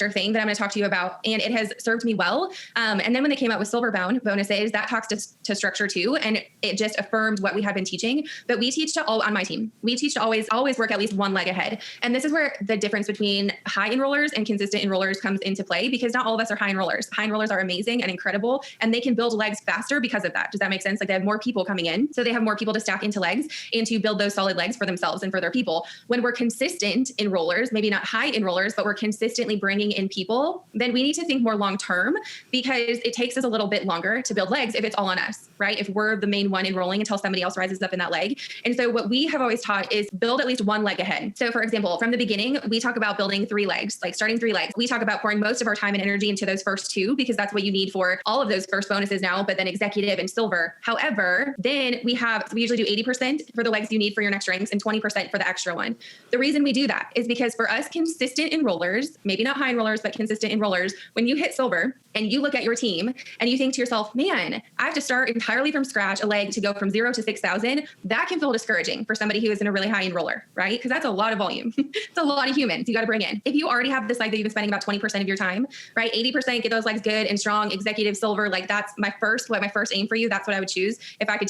thing that I'm going to talk to you about, and it has served me well. And then when they came out with silver bonuses, that talks to structure too, and it just affirmed what we had been teaching. But we teach to all on my team. We teach to always work at least one leg ahead. And this is where the difference between high enrollers and consistent enrollers comes into play, because not all of us are high enrollers. High enrollers are amazing and incredible, and they can build legs faster because of that. Does that make sense? Like they have more people coming in, so they have more people to stack into legs and to build those solid legs for themselves and for their people. When we're consistent enrollers, maybe not high enrollers, but we're consistently bringing in people, then we need to think more long-term, because it takes us a little bit longer to build legs if it's all on us, right? If we're the main one enrolling until somebody else rises up in that leg. And so what we have always taught is build at least one leg ahead. So for example, from the beginning, we talk about building 3 legs, like starting 3 legs. We talk about pouring most of our time and energy into those first 2, because that's what you need for all of those first bonuses now, but then executive and silver. However, then we usually do 80% for the legs you need for your next ranks and 20% for the extra one. The reason we do that is because for us consistent enrollers, maybe not high enrollers, but consistent enrollers, when you hit silver and you look at your team and you think to yourself, man, I have to start entirely from scratch a leg to go from 0 to 6,000. That can feel discouraging for somebody who is in a really high enroller, right? Because that's a lot of volume. It's a lot of humans you got to bring in. If you already have this leg that you've been spending about 20% of your time, right? 80% get those legs good and strong, executive silver. Like that's my first aim for you. That's what I would choose. If I could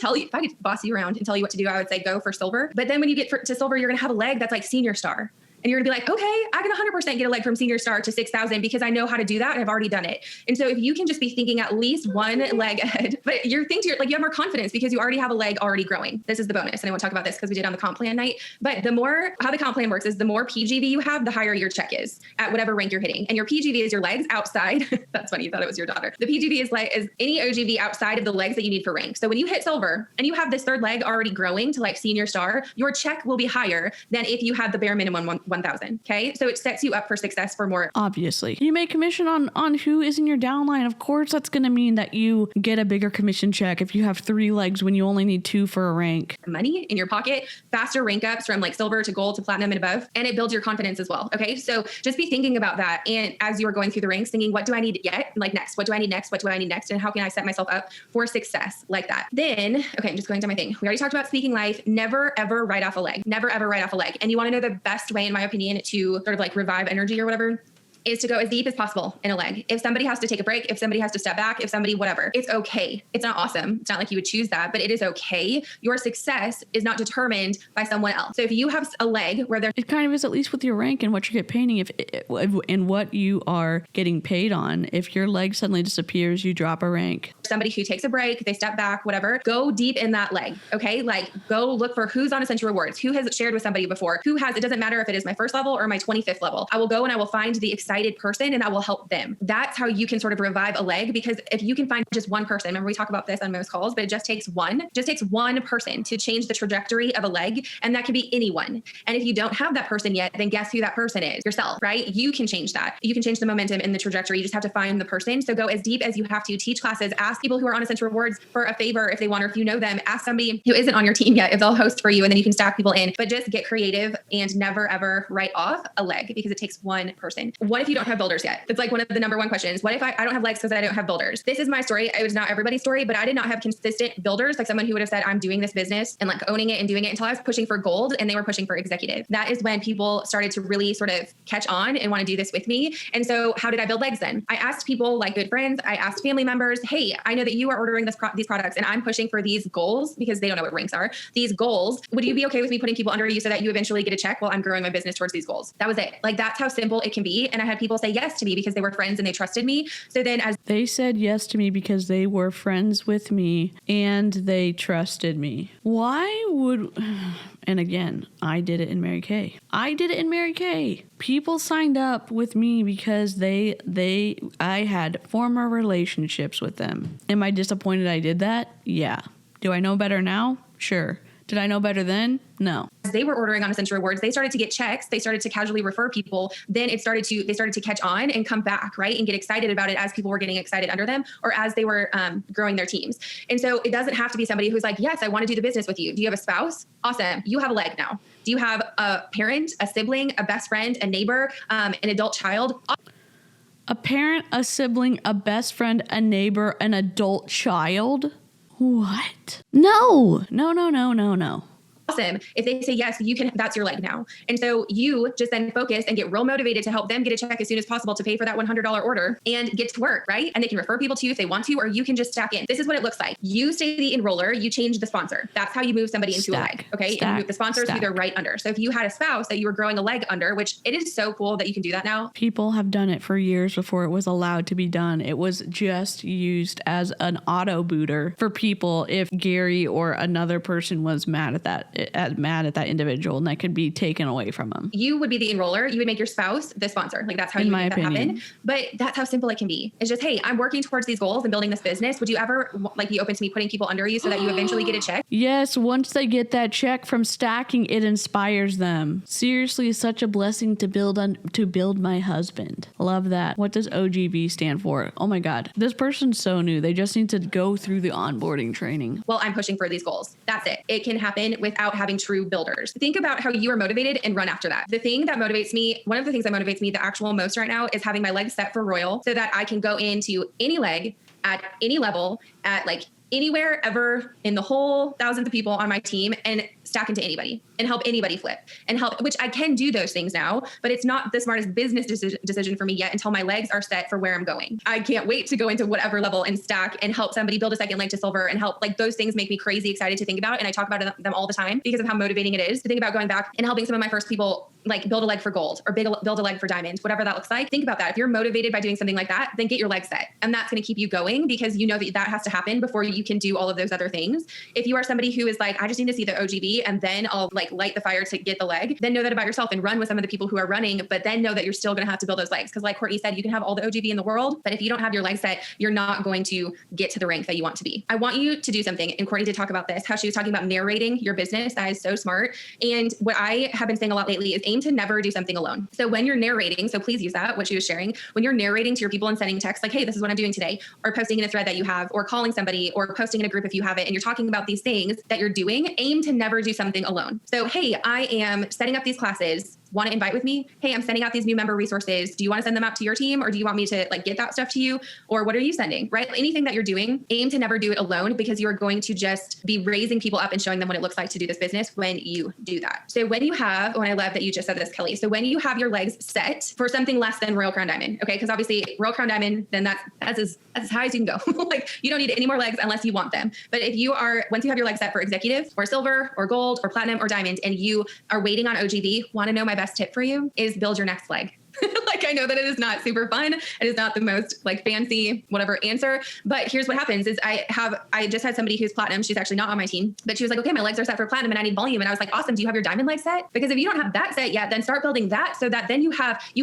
boss you around and tell you what to do, I would say go for silver. But then when you get to silver, you're going to have a leg that's like senior star. And you're gonna be like, okay, I can 100% get a leg from senior star to 6,000 because I know how to do that and I've already done it. And so if you can just be thinking at least one leg ahead, but you have more confidence because you already have a leg already growing. This is the bonus. And I won't talk about this because we did on the comp plan night. But how the comp plan works is the more PGV you have, the higher your check is at whatever rank you're hitting. And your PGV is your legs outside. That's funny. You thought it was your daughter. The PGV is any OGV outside of the legs that you need for rank. So when you hit silver and you have this 3rd leg already growing to like senior star, your check will be higher than if you had the bare minimum 1,000. Okay. So it sets you up for success for more. Obviously. You make commission on who is in your downline. Of course, that's going to mean that you get a bigger commission check if you have 3 legs when you only need 2 for a rank. Money in your pocket, faster rank ups from like silver to gold to platinum and above. And it builds your confidence as well. Okay. So just be thinking about that. And as you are going through the ranks, thinking, what do I need yet? Like next, what do I need next? What do I need next? And how can I set myself up for success like that? Then, okay, I'm just going to my thing. We already talked about speaking life. Never, ever write off a leg. Never, ever write off a leg. And you want to know the best way, in my opinion, to sort of like revive energy or whatever, is to go as deep as possible in a leg. If somebody has to take a break, if somebody has to step back, if somebody, whatever, it's okay. It's not awesome. It's not like you would choose that, but it is okay. Your success is not determined by someone else. So if you have a leg where there's, It kind of is, at least with your rank and what you get painting, if and what you are getting paid on. If your leg suddenly disappears, you drop a rank. somebody who takes a break, they step back, whatever, go deep in that leg. Okay. Like go look for who's on Essential Rewards, who has shared with somebody before, who has, it doesn't matter if it is my first level or my 25th level. I will go and I will find the excited person and I will help them. That's how you can sort of revive a leg, because if you can find just one person, remember we talk about this on most calls, but it just takes one person to change the trajectory of a leg. And that can be anyone. And if you don't have that person yet, then guess who that person is? Yourself, right? You can change that. You can change the momentum and the trajectory. You just have to find the person. So go as deep as you have to. Teach classes, ask people who are on Essential Rewards for a favor if they want, or if you know them, ask somebody who isn't on your team yet if they'll host for you, and then you can stack people in. But just get creative and never ever write off a leg, because it takes one person. What if you don't have builders yet? It's like one of the number one questions. What if I don't have legs because I don't have builders? This is my story. It was not everybody's story, but I did not have consistent builders, like someone who would have said, I'm doing this business and like owning it and doing it, until I was pushing for gold and they were pushing for executive. That is when people started to really sort of catch on and want to do this with me. And so how did I build legs then? I asked people like good friends, I asked family members, hey, I know that you are ordering these products and I'm pushing for these goals, because they don't know what ranks are. These goals, would you be okay with me putting people under you so that you eventually get a check while I'm growing my business towards these goals? That was it. Like that's how simple it can be. And I had people say yes to me because they were friends and they trusted me. So then as They said yes to me because they were friends with me and they trusted me. Why would... And again, I did it in Mary Kay. People signed up with me because I had former relationships with them. Am I disappointed I did that? Yeah. Do I know better now? Sure. Did I know better then? No. As they were ordering on Essential Rewards, they started to get checks. They started to casually refer people. Then they started to catch on and come back, right? And get excited about it as people were getting excited under them, or as they were growing their teams. And so it doesn't have to be somebody who's like, yes, I want to do the business with you. Do you have a spouse? Awesome. You have a leg now. Do you have a parent, a sibling, a best friend, a neighbor, an adult child? A parent, a sibling, a best friend, a neighbor, an adult child? What? No. Awesome. If they say yes, you can, that's your leg now. And so you just then focus and get real motivated to help them get a check as soon as possible to pay for that $100 order and get to work, right? And they can refer people to you if they want to, or you can just stack in. This is what it looks like. You stay the enroller, you change the sponsor. That's how you move somebody into a leg. Okay. And you move the sponsors who they're right under. So if you had a spouse that you were growing a leg under, which it is so cool that you can do that now. People have done it for years before it was allowed to be done. It was just used as an auto booter for people if Gary or another person was mad at that individual, and that could be taken away from them. You would be the enroller. You would make your spouse the sponsor. Like that's how you make that happen. But that's how simple it can be. It's just, hey, I'm working towards these goals and building this business. Would you ever like be open to me putting people under you so that you eventually get a check? Yes. Once they get that check from stacking, it inspires them. Seriously, it's such a blessing to build my husband. Love that. What does OGV stand for? Oh my God. This person's so new. They just need to go through the onboarding training. Well, I'm pushing for these goals. That's it. It can happen without having true builders. Think about how you are motivated and run after that. The thing that motivates me, one of the things that motivates me the actual most right now is having my legs set for Royal so that I can go into any leg at any level at like anywhere ever in the whole thousands of people on my team and stack into anybody and help anybody flip and help, which I can do those things now, but it's not the smartest business decision for me yet until my legs are set for where I'm going. I can't wait to go into whatever level and stack and help somebody build a second leg to silver and help. Like those things make me crazy excited to think about. And I talk about them all the time because of how motivating it is to think about going back and helping some of my first people like build a leg for gold or build a leg for diamond, whatever that looks like. Think about that. If you're motivated by doing something like that, then get your leg set. And that's going to keep you going because you know that has to happen before you can do all of those other things. If you are somebody who is like, I just need to see the OGV and then I'll like light the fire to get the leg, then know that about yourself and run with some of the people who are running, but then know that you're still going to have to build those legs. Cause like Courtney said, you can have all the OGV in the world, but if you don't have your leg set, you're not going to get to the rank that you want to be. I want you to do something. And Courtney did talk about this, how she was talking about narrating your business. That is so smart. And what I have been saying a lot lately is aim to never do something alone. So when you're narrating, so please use that, what she was sharing, when you're narrating to your people and sending text like, hey, this is what I'm doing today, or posting in a thread that you have, or calling somebody, or posting in a group if you have it, and you're talking about these things that you're doing, aim to never do something alone. So, hey, I am setting up these classes. want to invite with me? Hey, I'm sending out these new member resources. Do you want to send them out to your team, or do you want me to like get that stuff to you? Or what are you sending, right? Anything that you're doing, aim to never do it alone, because you are going to just be raising people up and showing them what it looks like to do this business when you do that. So when you have, I love that you just said this, Kelly. So when you have your legs set for something less than Royal Crown Diamond, okay? Because obviously Royal Crown Diamond, then that's as high as you can go. Like you don't need any more legs unless you want them. But if you are, once you have your legs set for executive or silver or gold or platinum or diamond, and you are waiting on OGV, want to know my best tip for you is build your next leg. Like, I know that it is not super fun. It is not the most like fancy, whatever answer, but here's what happens is I just had somebody who's platinum. She's actually not on my team, but she was like, okay, my legs are set for platinum and I need volume. And I was like, awesome. Do you have your diamond leg set? Because if you don't have that set yet, then start building that so that then you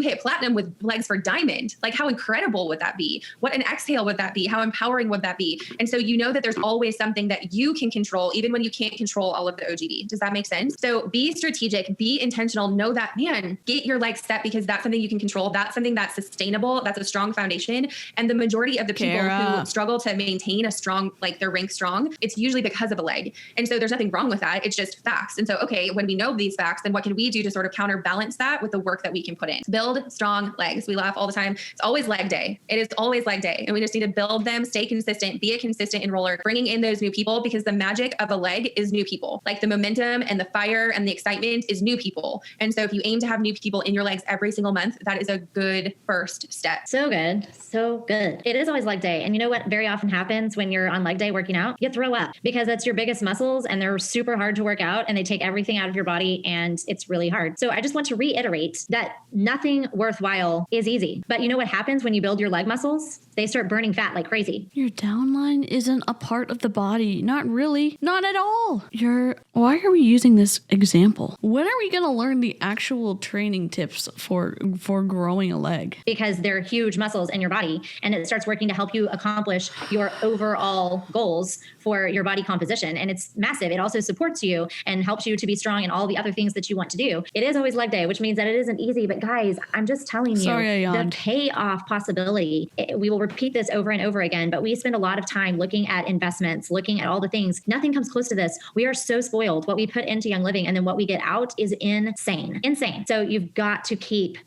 hit platinum with legs for diamond. Like how incredible would that be? What an exhale would that be? How empowering would that be? And so you know that there's always something that you can control, even when you can't control all of the OGV. Does that make sense? So be strategic, be intentional, know that, man, get your legs set because that's something you can control. That's something that's sustainable. That's a strong foundation. And the majority of the people who struggle to maintain a strong, like their rank strong, it's usually because of a leg. And so there's nothing wrong with that. It's just facts. And so, okay, when we know these facts, then what can we do to sort of counterbalance that with the work that we can put in? Build strong legs. We laugh all the time. It's always leg day. It is always leg day. And we just need to build them, stay consistent, be a consistent enroller, bringing in those new people, because the magic of a leg is new people. Like the momentum and the fire and the excitement is new people. And so if you aim to have new people in your legs every single month, that is a good first step. So good. So good. It is always leg day. And you know what very often happens when you're on leg day working out? You throw up because that's your biggest muscles and they're super hard to work out and they take everything out of your body and it's really hard. So I just want to reiterate that nothing worthwhile is easy. But you know what happens when you build your leg muscles? They start burning fat like crazy. Your downline isn't a part of the body. Not really. Not at all. Why are we using this example? When are we going to learn the actual training tips for growing a leg? Because they're huge muscles in your body and it starts working to help you accomplish your overall goals for your body composition. And it's massive. It also supports you and helps you to be strong in all the other things that you want to do. It is always leg day, which means that it isn't easy. But guys, I'm just telling you, the payoff possibility, we will repeat this over and over again, but we spend a lot of time looking at investments, looking at all the things. Nothing comes close to this. We are so spoiled. What we put into Young Living and then what we get out is insane. So you've got to keep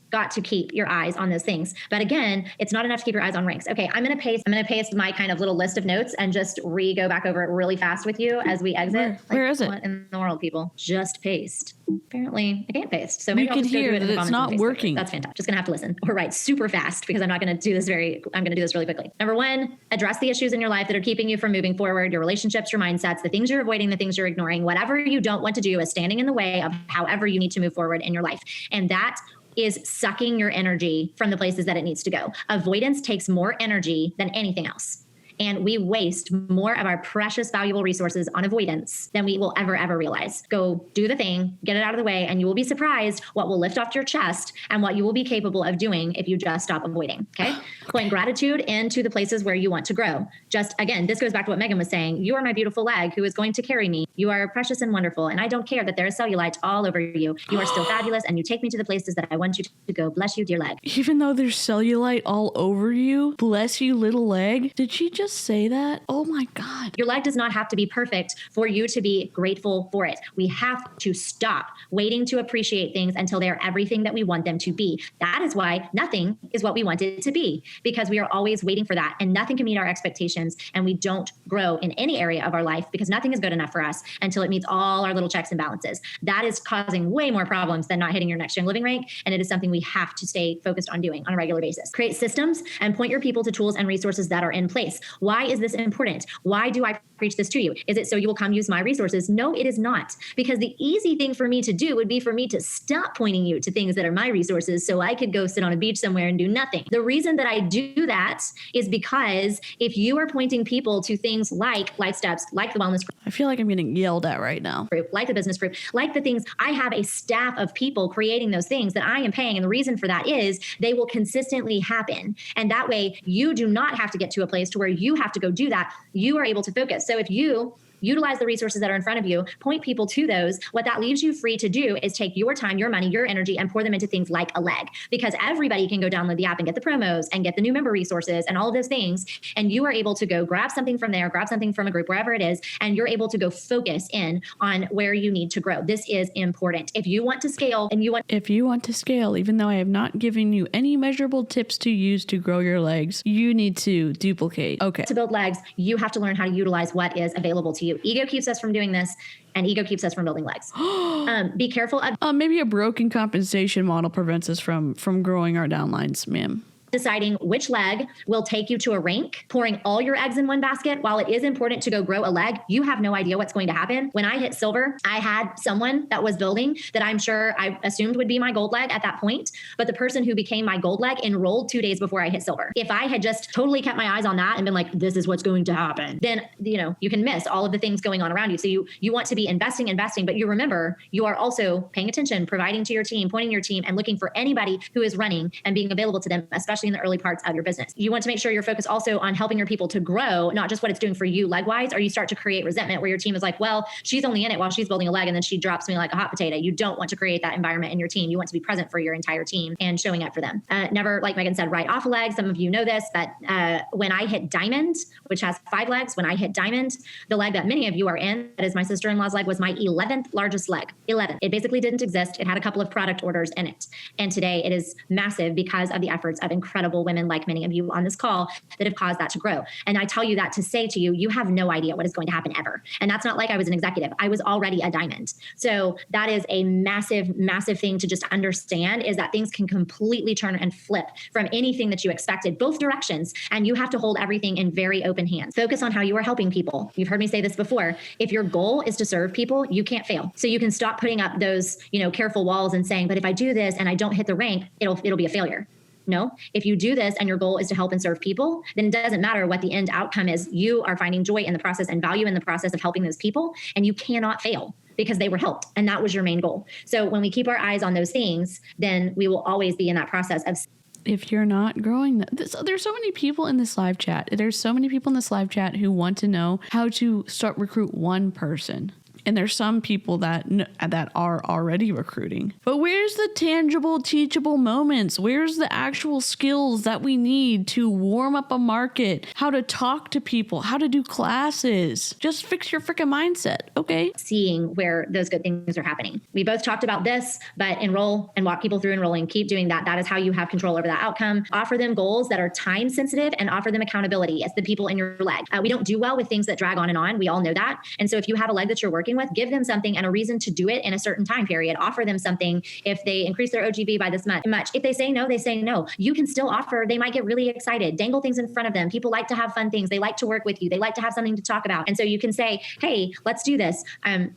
your eyes on those things. But again, it's not enough to keep your eyes on ranks. Okay, I'm going to paste my kind of little list of notes and just go back over it really fast with you as we exit. Where is it? What in the world, people? Just paste. Apparently, I can't paste. So maybe you can hear that it's not working. That's fantastic. Just going to have to listen or write super fast because I'm going to do this really quickly. Number one, address the issues in your life that are keeping you from moving forward, your relationships, your mindsets, the things you're avoiding, the things you're ignoring, whatever you don't want to do is standing in the way of however you need to move forward in your life. And that is sucking your energy from the places that it needs to go. Avoidance takes more energy than anything else. And we waste more of our precious, valuable resources on avoidance than we will ever realize. Go do the thing, get it out of the way, and you will be surprised what will lift off your chest and what you will be capable of doing if you just stop avoiding, okay? Point gratitude into the places where you want to grow. Just, again, this goes back to what Megan was saying. You are my beautiful leg who is going to carry me. You are precious and wonderful, and I don't care that there is cellulite all over you. You are still fabulous, and you take me to the places that I want you to go. Bless you, dear leg. Even though there's cellulite all over you, bless you, little leg. Did she just say that? Oh my God. Your leg does not have to be perfect for you to be grateful for it. We have to stop waiting to appreciate things until they are everything that we want them to be. That is why nothing is what we want it to be, because we are always waiting for that and nothing can meet our expectations, and we don't grow in any area of our life because nothing is good enough for us until it meets all our little checks and balances. That is causing way more problems than not hitting your next Young Living rank, and it is something we have to stay focused on doing on a regular basis. Create systems and point your people to tools and resources that are in place. Why is this important? Why do I preach this to you? Is it so you will come use my resources? No, it is not. Because the easy thing for me to do would be for me to stop pointing you to things that are my resources so I could go sit on a beach somewhere and do nothing. The reason that I do that is because if you are pointing people to things like Life Steps, like the Wellness Group, I feel like I'm getting yelled at right now. Like the business group, like the things, I have a staff of people creating those things that I am paying. And the reason for that is they will consistently happen. And that way you do not have to get to a place to where you have to go do that. You are able to focus. So if you utilize the resources that are in front of you, point people to those. What that leaves you free to do is take your time, your money, your energy, and pour them into things like a leg, because everybody can go download the app and get the promos and get the new member resources and all of those things. And you are able to go grab something from there, grab something from a group, wherever it is, and you're able to go focus in on where you need to grow. This is important. If you want to scale even though I have not given you any measurable tips to use to grow your legs, you need to duplicate. Okay. To build legs, you have to learn how to utilize what is available to you. Ego keeps us from doing this, and ego keeps us from building legs. Be careful of maybe a broken compensation model prevents us from growing our downlines, ma'am. deciding which leg will take you to a rank, pouring all your eggs in one basket. While it is important to go grow a leg, you have no idea what's going to happen. When I hit silver, I had someone that was building that I'm sure I assumed would be my gold leg at that point. But the person who became my gold leg enrolled 2 days before I hit silver. If I had just totally kept my eyes on that and been like, this is what's going to happen, then, you know, you can miss all of the things going on around you. So you want to be investing, but you remember you are also paying attention, providing to your team, pointing your team, and looking for anybody who is running and being available to them, especially in the early parts of your business. You want to make sure you're focused also on helping your people to grow, not just what it's doing for you leg-wise, or you start to create resentment where your team is like, well, she's only in it while she's building a leg and then she drops me like a hot potato. You don't want to create that environment in your team. You want to be present for your entire team and showing up for them. Never, like Megan said, write off a leg. Some of you know this, but when I hit diamond, which has 5 legs, when I hit diamond, the leg that many of you are in, that is my sister-in-law's leg, was my 11th largest leg. 11. It basically didn't exist. It had a couple of product orders in it. And today it is massive because of the efforts of incredible women like many of you on this call that have caused that to grow. And I tell you that to say to you, you have no idea what is going to happen ever. And that's not like I was an executive. I was already a diamond. So that is a massive, massive thing to just understand, is that things can completely turn and flip from anything that you expected, both directions. And you have to hold everything in very open hands. Focus on how you are helping people. You've heard me say this before. If your goal is to serve people, you can't fail. So you can stop putting up those, careful walls and saying, but if I do this and I don't hit the rank, it'll be a failure. No, if you do this and your goal is to help and serve people, then it doesn't matter what the end outcome is. You are finding joy in the process and value in the process of helping those people, and you cannot fail because they were helped. And that was your main goal. So when we keep our eyes on those things, then we will always be in that process of. If you're not growing, there's so many people in this live chat. There's so many people in this live chat who want to know how to start recruit one person. And there's some people that are already recruiting. But where's the tangible, teachable moments? Where's the actual skills that we need to warm up a market? How to talk to people? How to do classes? Just fix your freaking mindset, okay? Seeing where those good things are happening. We both talked about this, but enroll and walk people through enrolling. Keep doing that. That is how you have control over that outcome. Offer them goals that are time sensitive and offer them accountability as the people in your leg. We don't do well with things that drag on and on. We all know that. And so if you have a leg that you're working with, give them something and a reason to do it in a certain time period. Offer them something if they increase their OGV by this much. If they say no, they say no. You can still offer. They might get really excited. Dangle things in front of them. People like to have fun things. They like to work with you. They like to have something to talk about. And so you can say, hey, let's do this.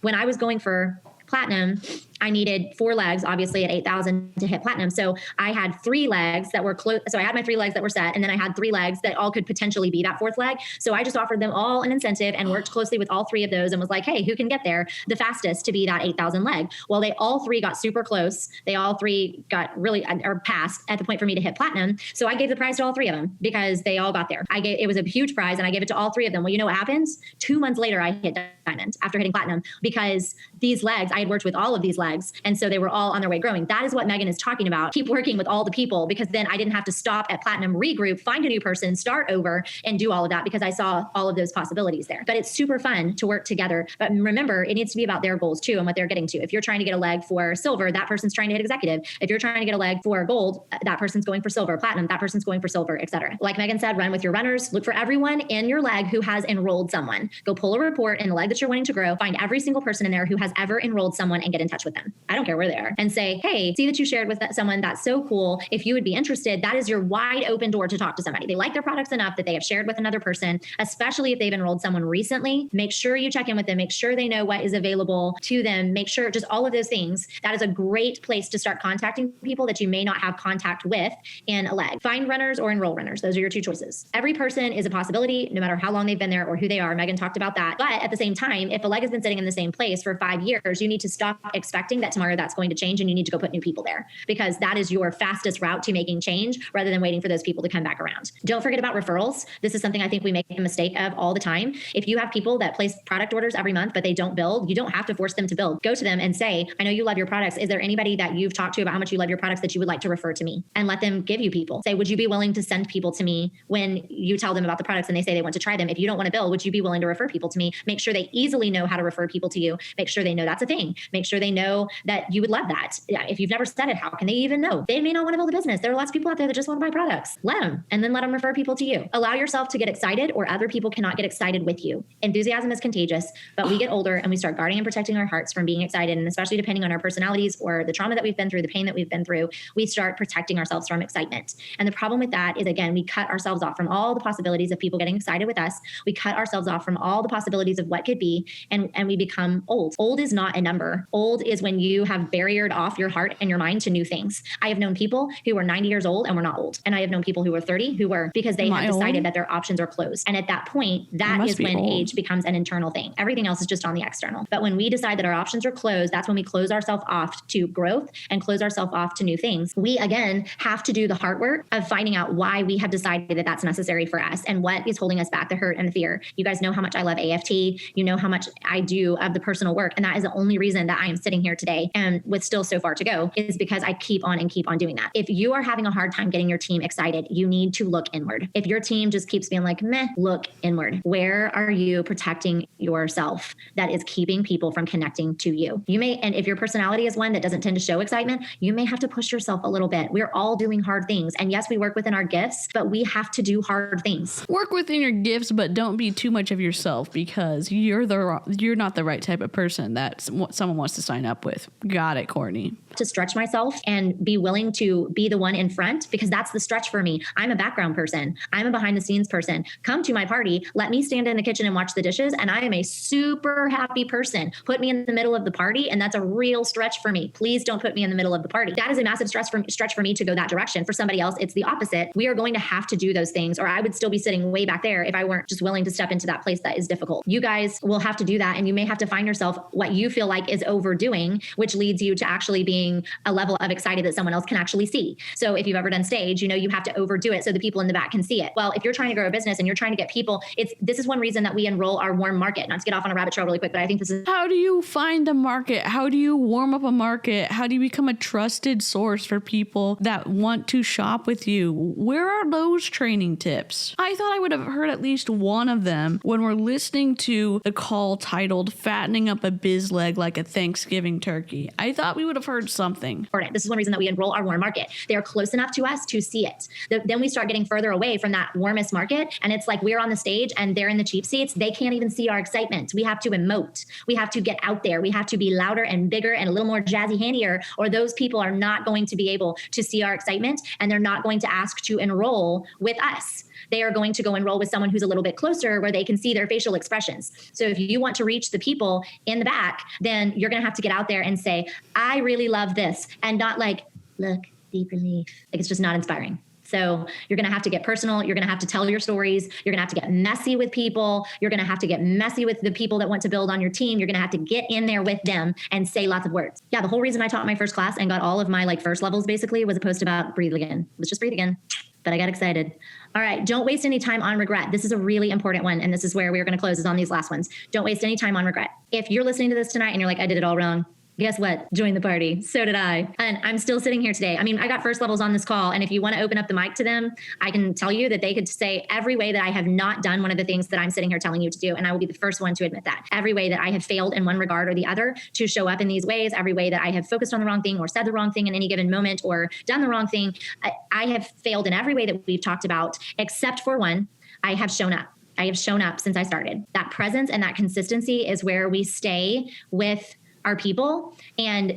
When I was going for platinum, I needed 4 legs, obviously at 8,000 to hit platinum. So I had 3 legs that were close. So I had my 3 legs that were set, and then I had 3 legs that all could potentially be that 4th leg. So I just offered them all an incentive and worked closely with all 3 of those and was like, hey, who can get there the fastest to be that 8,000 leg? Well, they all 3 got super close. They all 3 got really, or passed at the point for me to hit platinum. So I gave the prize to all 3 of them because they all got there. It was a huge prize, and I gave it to all 3 of them. Well, you know what happens? 2 months later, I hit diamond after hitting platinum because these legs, I had worked with all of these legs. And so they were all on their way growing. That is what Megan is talking about. Keep working with all the people, because then I didn't have to stop at platinum, regroup, find a new person, start over, and do all of that because I saw all of those possibilities there. But it's super fun to work together. But remember, it needs to be about their goals too and what they're getting to. If you're trying to get a leg for silver, that person's trying to hit executive. If you're trying to get a leg for gold, that person's going for silver. Platinum, that person's going for silver, etc. Like Megan said, run with your runners. Look for everyone in your leg who has enrolled someone. Go pull a report in the leg that you're wanting to grow. Find every single person in there who has ever enrolled someone and get in touch with them. I don't care where they are. And say, hey, see that you shared with someone. That's so cool. If you would be interested, that is your wide open door to talk to somebody. They like their products enough that they have shared with another person, especially if they've enrolled someone recently. Make sure you check in with them. Make sure they know what is available to them. Make sure just all of those things. That is a great place to start contacting people that you may not have contact with in a leg. Find runners or enroll runners. Those are your 2 choices. Every person is a possibility, no matter how long they've been there or who they are. Megan talked about that. But at the same time, if a leg has been sitting in the same place for 5 years, you need to stop expecting expecting that tomorrow that's going to change and you need to go put new people there, because that is your fastest route to making change rather than waiting for those people to come back around. Don't forget about referrals. This is something I think we make a mistake of all the time. If you have people that place product orders every month, but they don't build, you don't have to force them to build. Go to them and say, I know you love your products. Is there anybody that you've talked to about how much you love your products that you would like to refer to me? And let them give you people. Say, would you be willing to send people to me when you tell them about the products and they say they want to try them? If you don't want to build, would you be willing to refer people to me? Make sure they easily know how to refer people to you. Make sure they know that's a thing. Make sure they know that you would love that. If you've never said it, how can they even know? They may not want to build a business. There are lots of people out there that just want to buy products. Let them, and then let them refer people to you. Allow yourself to get excited, or other people cannot get excited with you. Enthusiasm is contagious, but we get older and we start guarding and protecting our hearts from being excited. And especially depending on our personalities or the trauma that we've been through, the pain that we've been through, we start protecting ourselves from excitement. And the problem with that is, again, we cut ourselves off from all the possibilities of people getting excited with us. We cut ourselves off from all the possibilities of what could be, and we become old. Old is not a number. Old is when you have barriered off your heart and your mind to new things. I have known people who were 90 years old and were not old. And I have known people who were 30 who were, because they have decided that their options are closed. And at that point, that is when age becomes an internal thing. Everything else is just on the external. But when we decide that our options are closed, that's when we close ourselves off to growth and close ourselves off to new things. We, again, have to do the hard work of finding out why we have decided that that's necessary for us and what is holding us back, the hurt and the fear. You guys know how much I love AFT. You know how much I do of the personal work. And that is the only reason that I am sitting here today, and with still so far to go, is because I keep on doing that. If you are having a hard time getting your team excited, you need to look inward. If your team just keeps being like, meh, look inward. Where are you protecting yourself that is keeping people from connecting to you? You may, and if your personality is one that doesn't tend to show excitement, you may have to push yourself a little bit. We're all doing hard things. And yes, we work within our gifts, but we have to do hard things. Work within your gifts, but don't be too much of yourself, because you're not the right type of person that someone wants to sign up with. Got it, Courtney. To stretch myself and be willing to be the one in front, because that's the stretch for me. I'm a background person. I'm a behind the scenes person. Come to my party, let me stand in the kitchen and watch the dishes, and I am a super happy person. Put me in the middle of the party, and that's a real stretch for me. Please don't put me in the middle of the party. That is a massive stretch for me to go that direction. For somebody else, it's the opposite. We are going to have to do those things, or I would still be sitting way back there if I weren't just willing to step into that place that is difficult. You guys will have to do that, and you may have to find yourself what you feel like is overdoing, which leads you to actually being a level of excited that someone else can actually see. So if you've ever done stage, you know you have to overdo it so the people in the back can see it. Well, if you're trying to grow a business and you're trying to get people, this is one reason that we enroll our warm market. Not to get off on a rabbit trail really quick, but I think this is... How do you find a market? How do you warm up a market? How do you become a trusted source for people that want to shop with you? Where are those training tips? I thought I would have heard at least one of them when we're listening to the call titled Fattening Up a Biz Leg Like a Thanksgiving Turkey. I thought we would have heard something. This is one reason that we enroll our warm market. They are close enough to us to see it. Then we start getting further away from that warmest market, and it's like we're on the stage and they're in the cheap seats. They can't even see our excitement. We have to emote. We have to get out there. We have to be louder and bigger and a little more jazzy handier, or those people are not going to be able to see our excitement, and they're not going to ask to enroll with us. They are going to go enroll with someone who's a little bit closer where they can see their facial expressions. So if you want to reach the people in the back, then you're going to have to get out there and say, I really love this, and not like, look, deep relief. Like, it's just not inspiring. So you're going to have to get personal. You're going to have to tell your stories. You're going to have to get messy with people. You're going to have to get messy with the people that want to build on your team. You're going to have to get in there with them and say lots of words. Yeah, the whole reason I taught my first class and got all of my first levels basically was a post about breathe again. It was just breathe again. But I got excited. All right. Don't waste any time on regret. This is a really important one. And this is where we're going to close, is on these last ones. Don't waste any time on regret. If you're listening to this tonight and you're like, I did it all wrong, guess what? Join the party. So did I. And I'm still sitting here today. I mean, I got first levels on this call. And if you want to open up the mic to them, I can tell you that they could say every way that I have not done one of the things that I'm sitting here telling you to do. And I will be the first one to admit that. Every way that I have failed in one regard or the other to show up in these ways, every way that I have focused on the wrong thing or said the wrong thing in any given moment or done the wrong thing, I have failed in every way that we've talked about, except for one. I have shown up. I have shown up since I started. That presence and that consistency is where we stay with our people. And,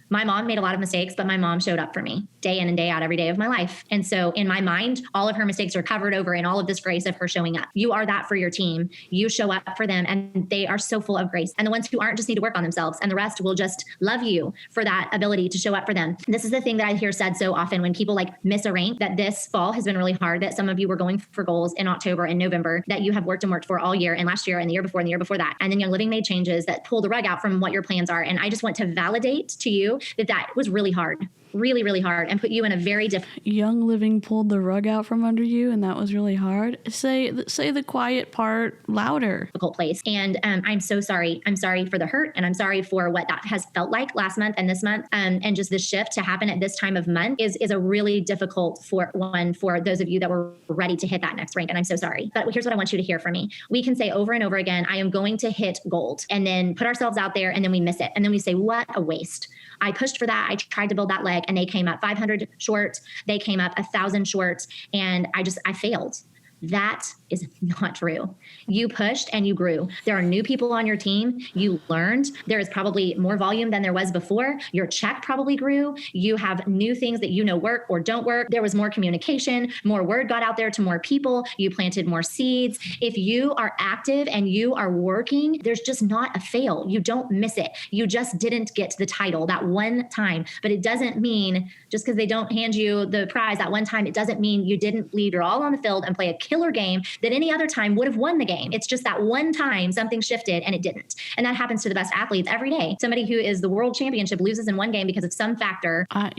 My mom made a lot of mistakes, but my mom showed up for me day in and day out, every day of my life. And so in my mind, all of her mistakes are covered over in all of this grace of her showing up. You are that for your team. You show up for them and they are so full of grace. And the ones who aren't just need to work on themselves, and the rest will just love you for that ability to show up for them. This is the thing that I hear said so often when people like miss a rank, that this fall has been really hard, that some of you were going for goals in October and November that you have worked and worked for all year and last year and the year before and the year before that. And then Young Living made changes that pull the rug out from what your plans are. And I just want to validate to you that was really hard. Really, really hard, and put you in a very different. Young Living pulled the rug out from under you, and that was really hard. Say the quiet part louder. Difficult place, and I'm so sorry. I'm sorry for the hurt, and I'm sorry for what that has felt like last month and this month, and just this shift to happen at this time of month is a really difficult one for those of you that were ready to hit that next rank. And I'm so sorry. But here's what I want you to hear from me. We can say over and over again, I am going to hit gold, and then put ourselves out there, and then we miss it, and then we say, what a waste. I pushed for that. I tried to build that leg and they came up 500 short. They came up 1,000 short and I failed. That is not true. You pushed and you grew. There are new people on your team. You learned. There is probably more volume than there was before. Your check probably grew. You have new things that you know work or don't work. There was more communication. More word got out there to more people. You planted more seeds. If you are active and you are working, there's just not a fail. You don't miss it. You just didn't get the title that one time. But it doesn't mean just because they don't hand you the prize that one time, it doesn't mean you didn't leave your all on the field and play a killer game that any other time would have won the game. It's just that one time something shifted and it didn't. And that happens to the best athletes every day. Somebody who is the world championship loses in one game because of some factor. I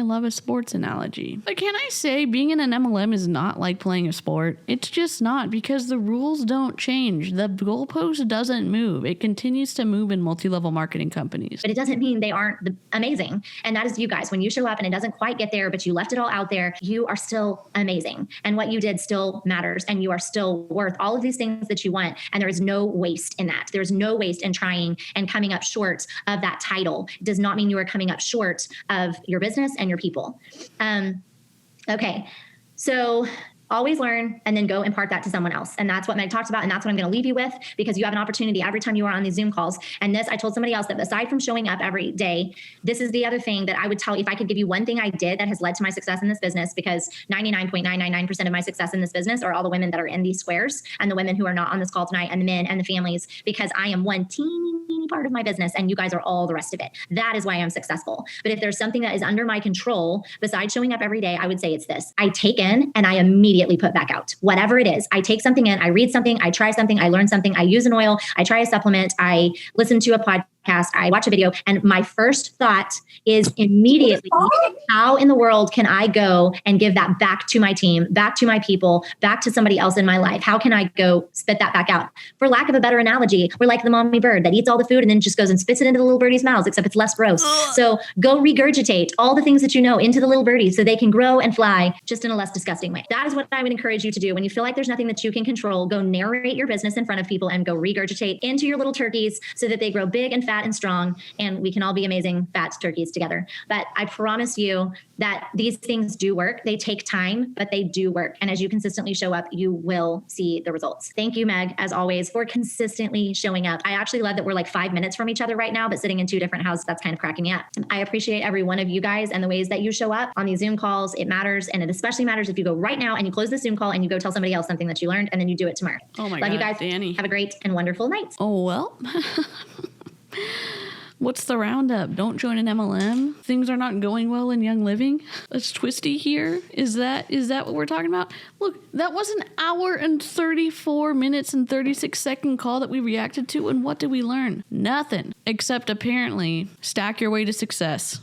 love a sports analogy. But can I say being in an MLM is not like playing a sport? It's just not, because the rules don't change. The goalpost doesn't move. It continues to move in multi-level marketing companies. But it doesn't mean they aren't amazing. And that is you guys. When you show up and it doesn't quite get there, but you left it all out there, you are still amazing. And what you did still matters. And you are still worth all of these things that you want. And there is no waste in that. There's no waste in trying and coming up short of that title. It does not mean you are coming up short of your business and your people. Okay. So always learn and then go impart that to someone else. And that's what Meg talked about. And that's what I'm going to leave you with, because you have an opportunity every time you are on these Zoom calls. And this, I told somebody else that aside from showing up every day, this is the other thing that I would tell, if I could give you one thing I did that has led to my success in this business, because 99.999% of my success in this business are all the women that are in these squares and the women who are not on this call tonight and the men and the families, because I am one teeny part of my business and you guys are all the rest of it. That is why I'm successful. But if there's something that is under my control, besides showing up every day, I would say it's this. I take in and I immediately put back out. Whatever it is, I take something in, I read something, I try something, I learn something, I use an oil, I try a supplement, I listen to a podcast, I watch a video, and my first thought is immediately, how in the world can I go and give that back to my team, back to my people, back to somebody else in my life? How can I go spit that back out? For lack of a better analogy, we're like the mommy bird that eats all the food and then just goes and spits it into the little birdie's mouths, except it's less gross. So go regurgitate all the things that you know into the little birdies so they can grow and fly just in a less disgusting way. That is what I would encourage you to do. When you feel like there's nothing that you can control, go narrate your business in front of people and go regurgitate into your little turkeys so that they grow big and fat and strong, and we can all be amazing fat turkeys together. But I promise you that these things do work. They take time, but they do work. And as you consistently show up, you will see the results. Thank you, Meg, as always, for consistently showing up. I actually love that we're like 5 minutes from each other right now, but sitting in two different houses, that's kind of cracking me up. I appreciate every one of you guys and the ways that you show up on these Zoom calls. It matters. And it especially matters if you go right now and you close the Zoom call and you go tell somebody else something that you learned, and then you do it tomorrow. Oh my God, God, you guys. Danny. Have a great and wonderful night. Oh, well. What's the roundup? Don't join an MLM. Things are not going well in Young Living. It's Twisty here. Is that what we're talking about? Look, that was an hour and 34 minutes and 36-second call that we reacted to, and what did we learn? Nothing. Except apparently, stack your way to success.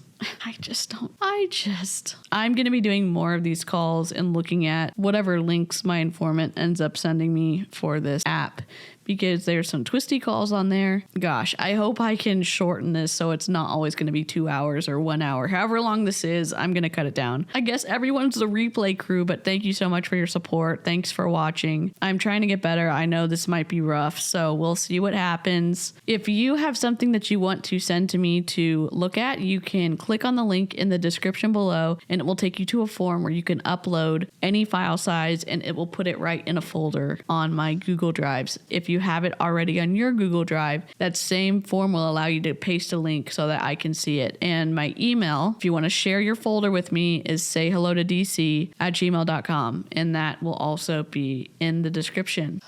I'm going to be doing more of these calls and looking at whatever links my informant ends up sending me for this app, because there's some twisty calls on there. Gosh, I hope I can shorten this so it's not always going to be 2 hours or 1 hour. However long this is, I'm going to cut it down. I guess everyone's the replay crew, but thank you so much for your support. Thanks for watching. I'm trying to get better. I know this might be rough, so we'll see what happens. If you have something that you want to send to me to look at, you can click on the link in the description below, and it will take you to a form where you can upload any file size, and it will put it right in a folder on my Google Drives. If you you have it already on your Google Drive, that same form will allow you to paste a link so that I can see it. And my email, if you want to share your folder with me, is sayhello2dc@gmail.com. And that will also be in the description.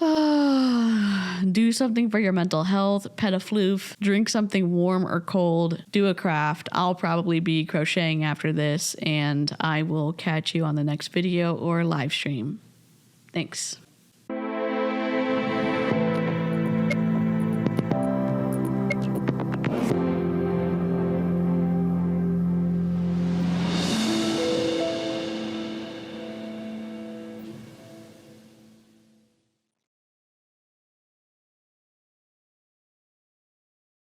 Do something for your mental health, pet a floof, drink something warm or cold, do a craft. I'll probably be crocheting after this, and I will catch you on the next video or live stream. Thanks.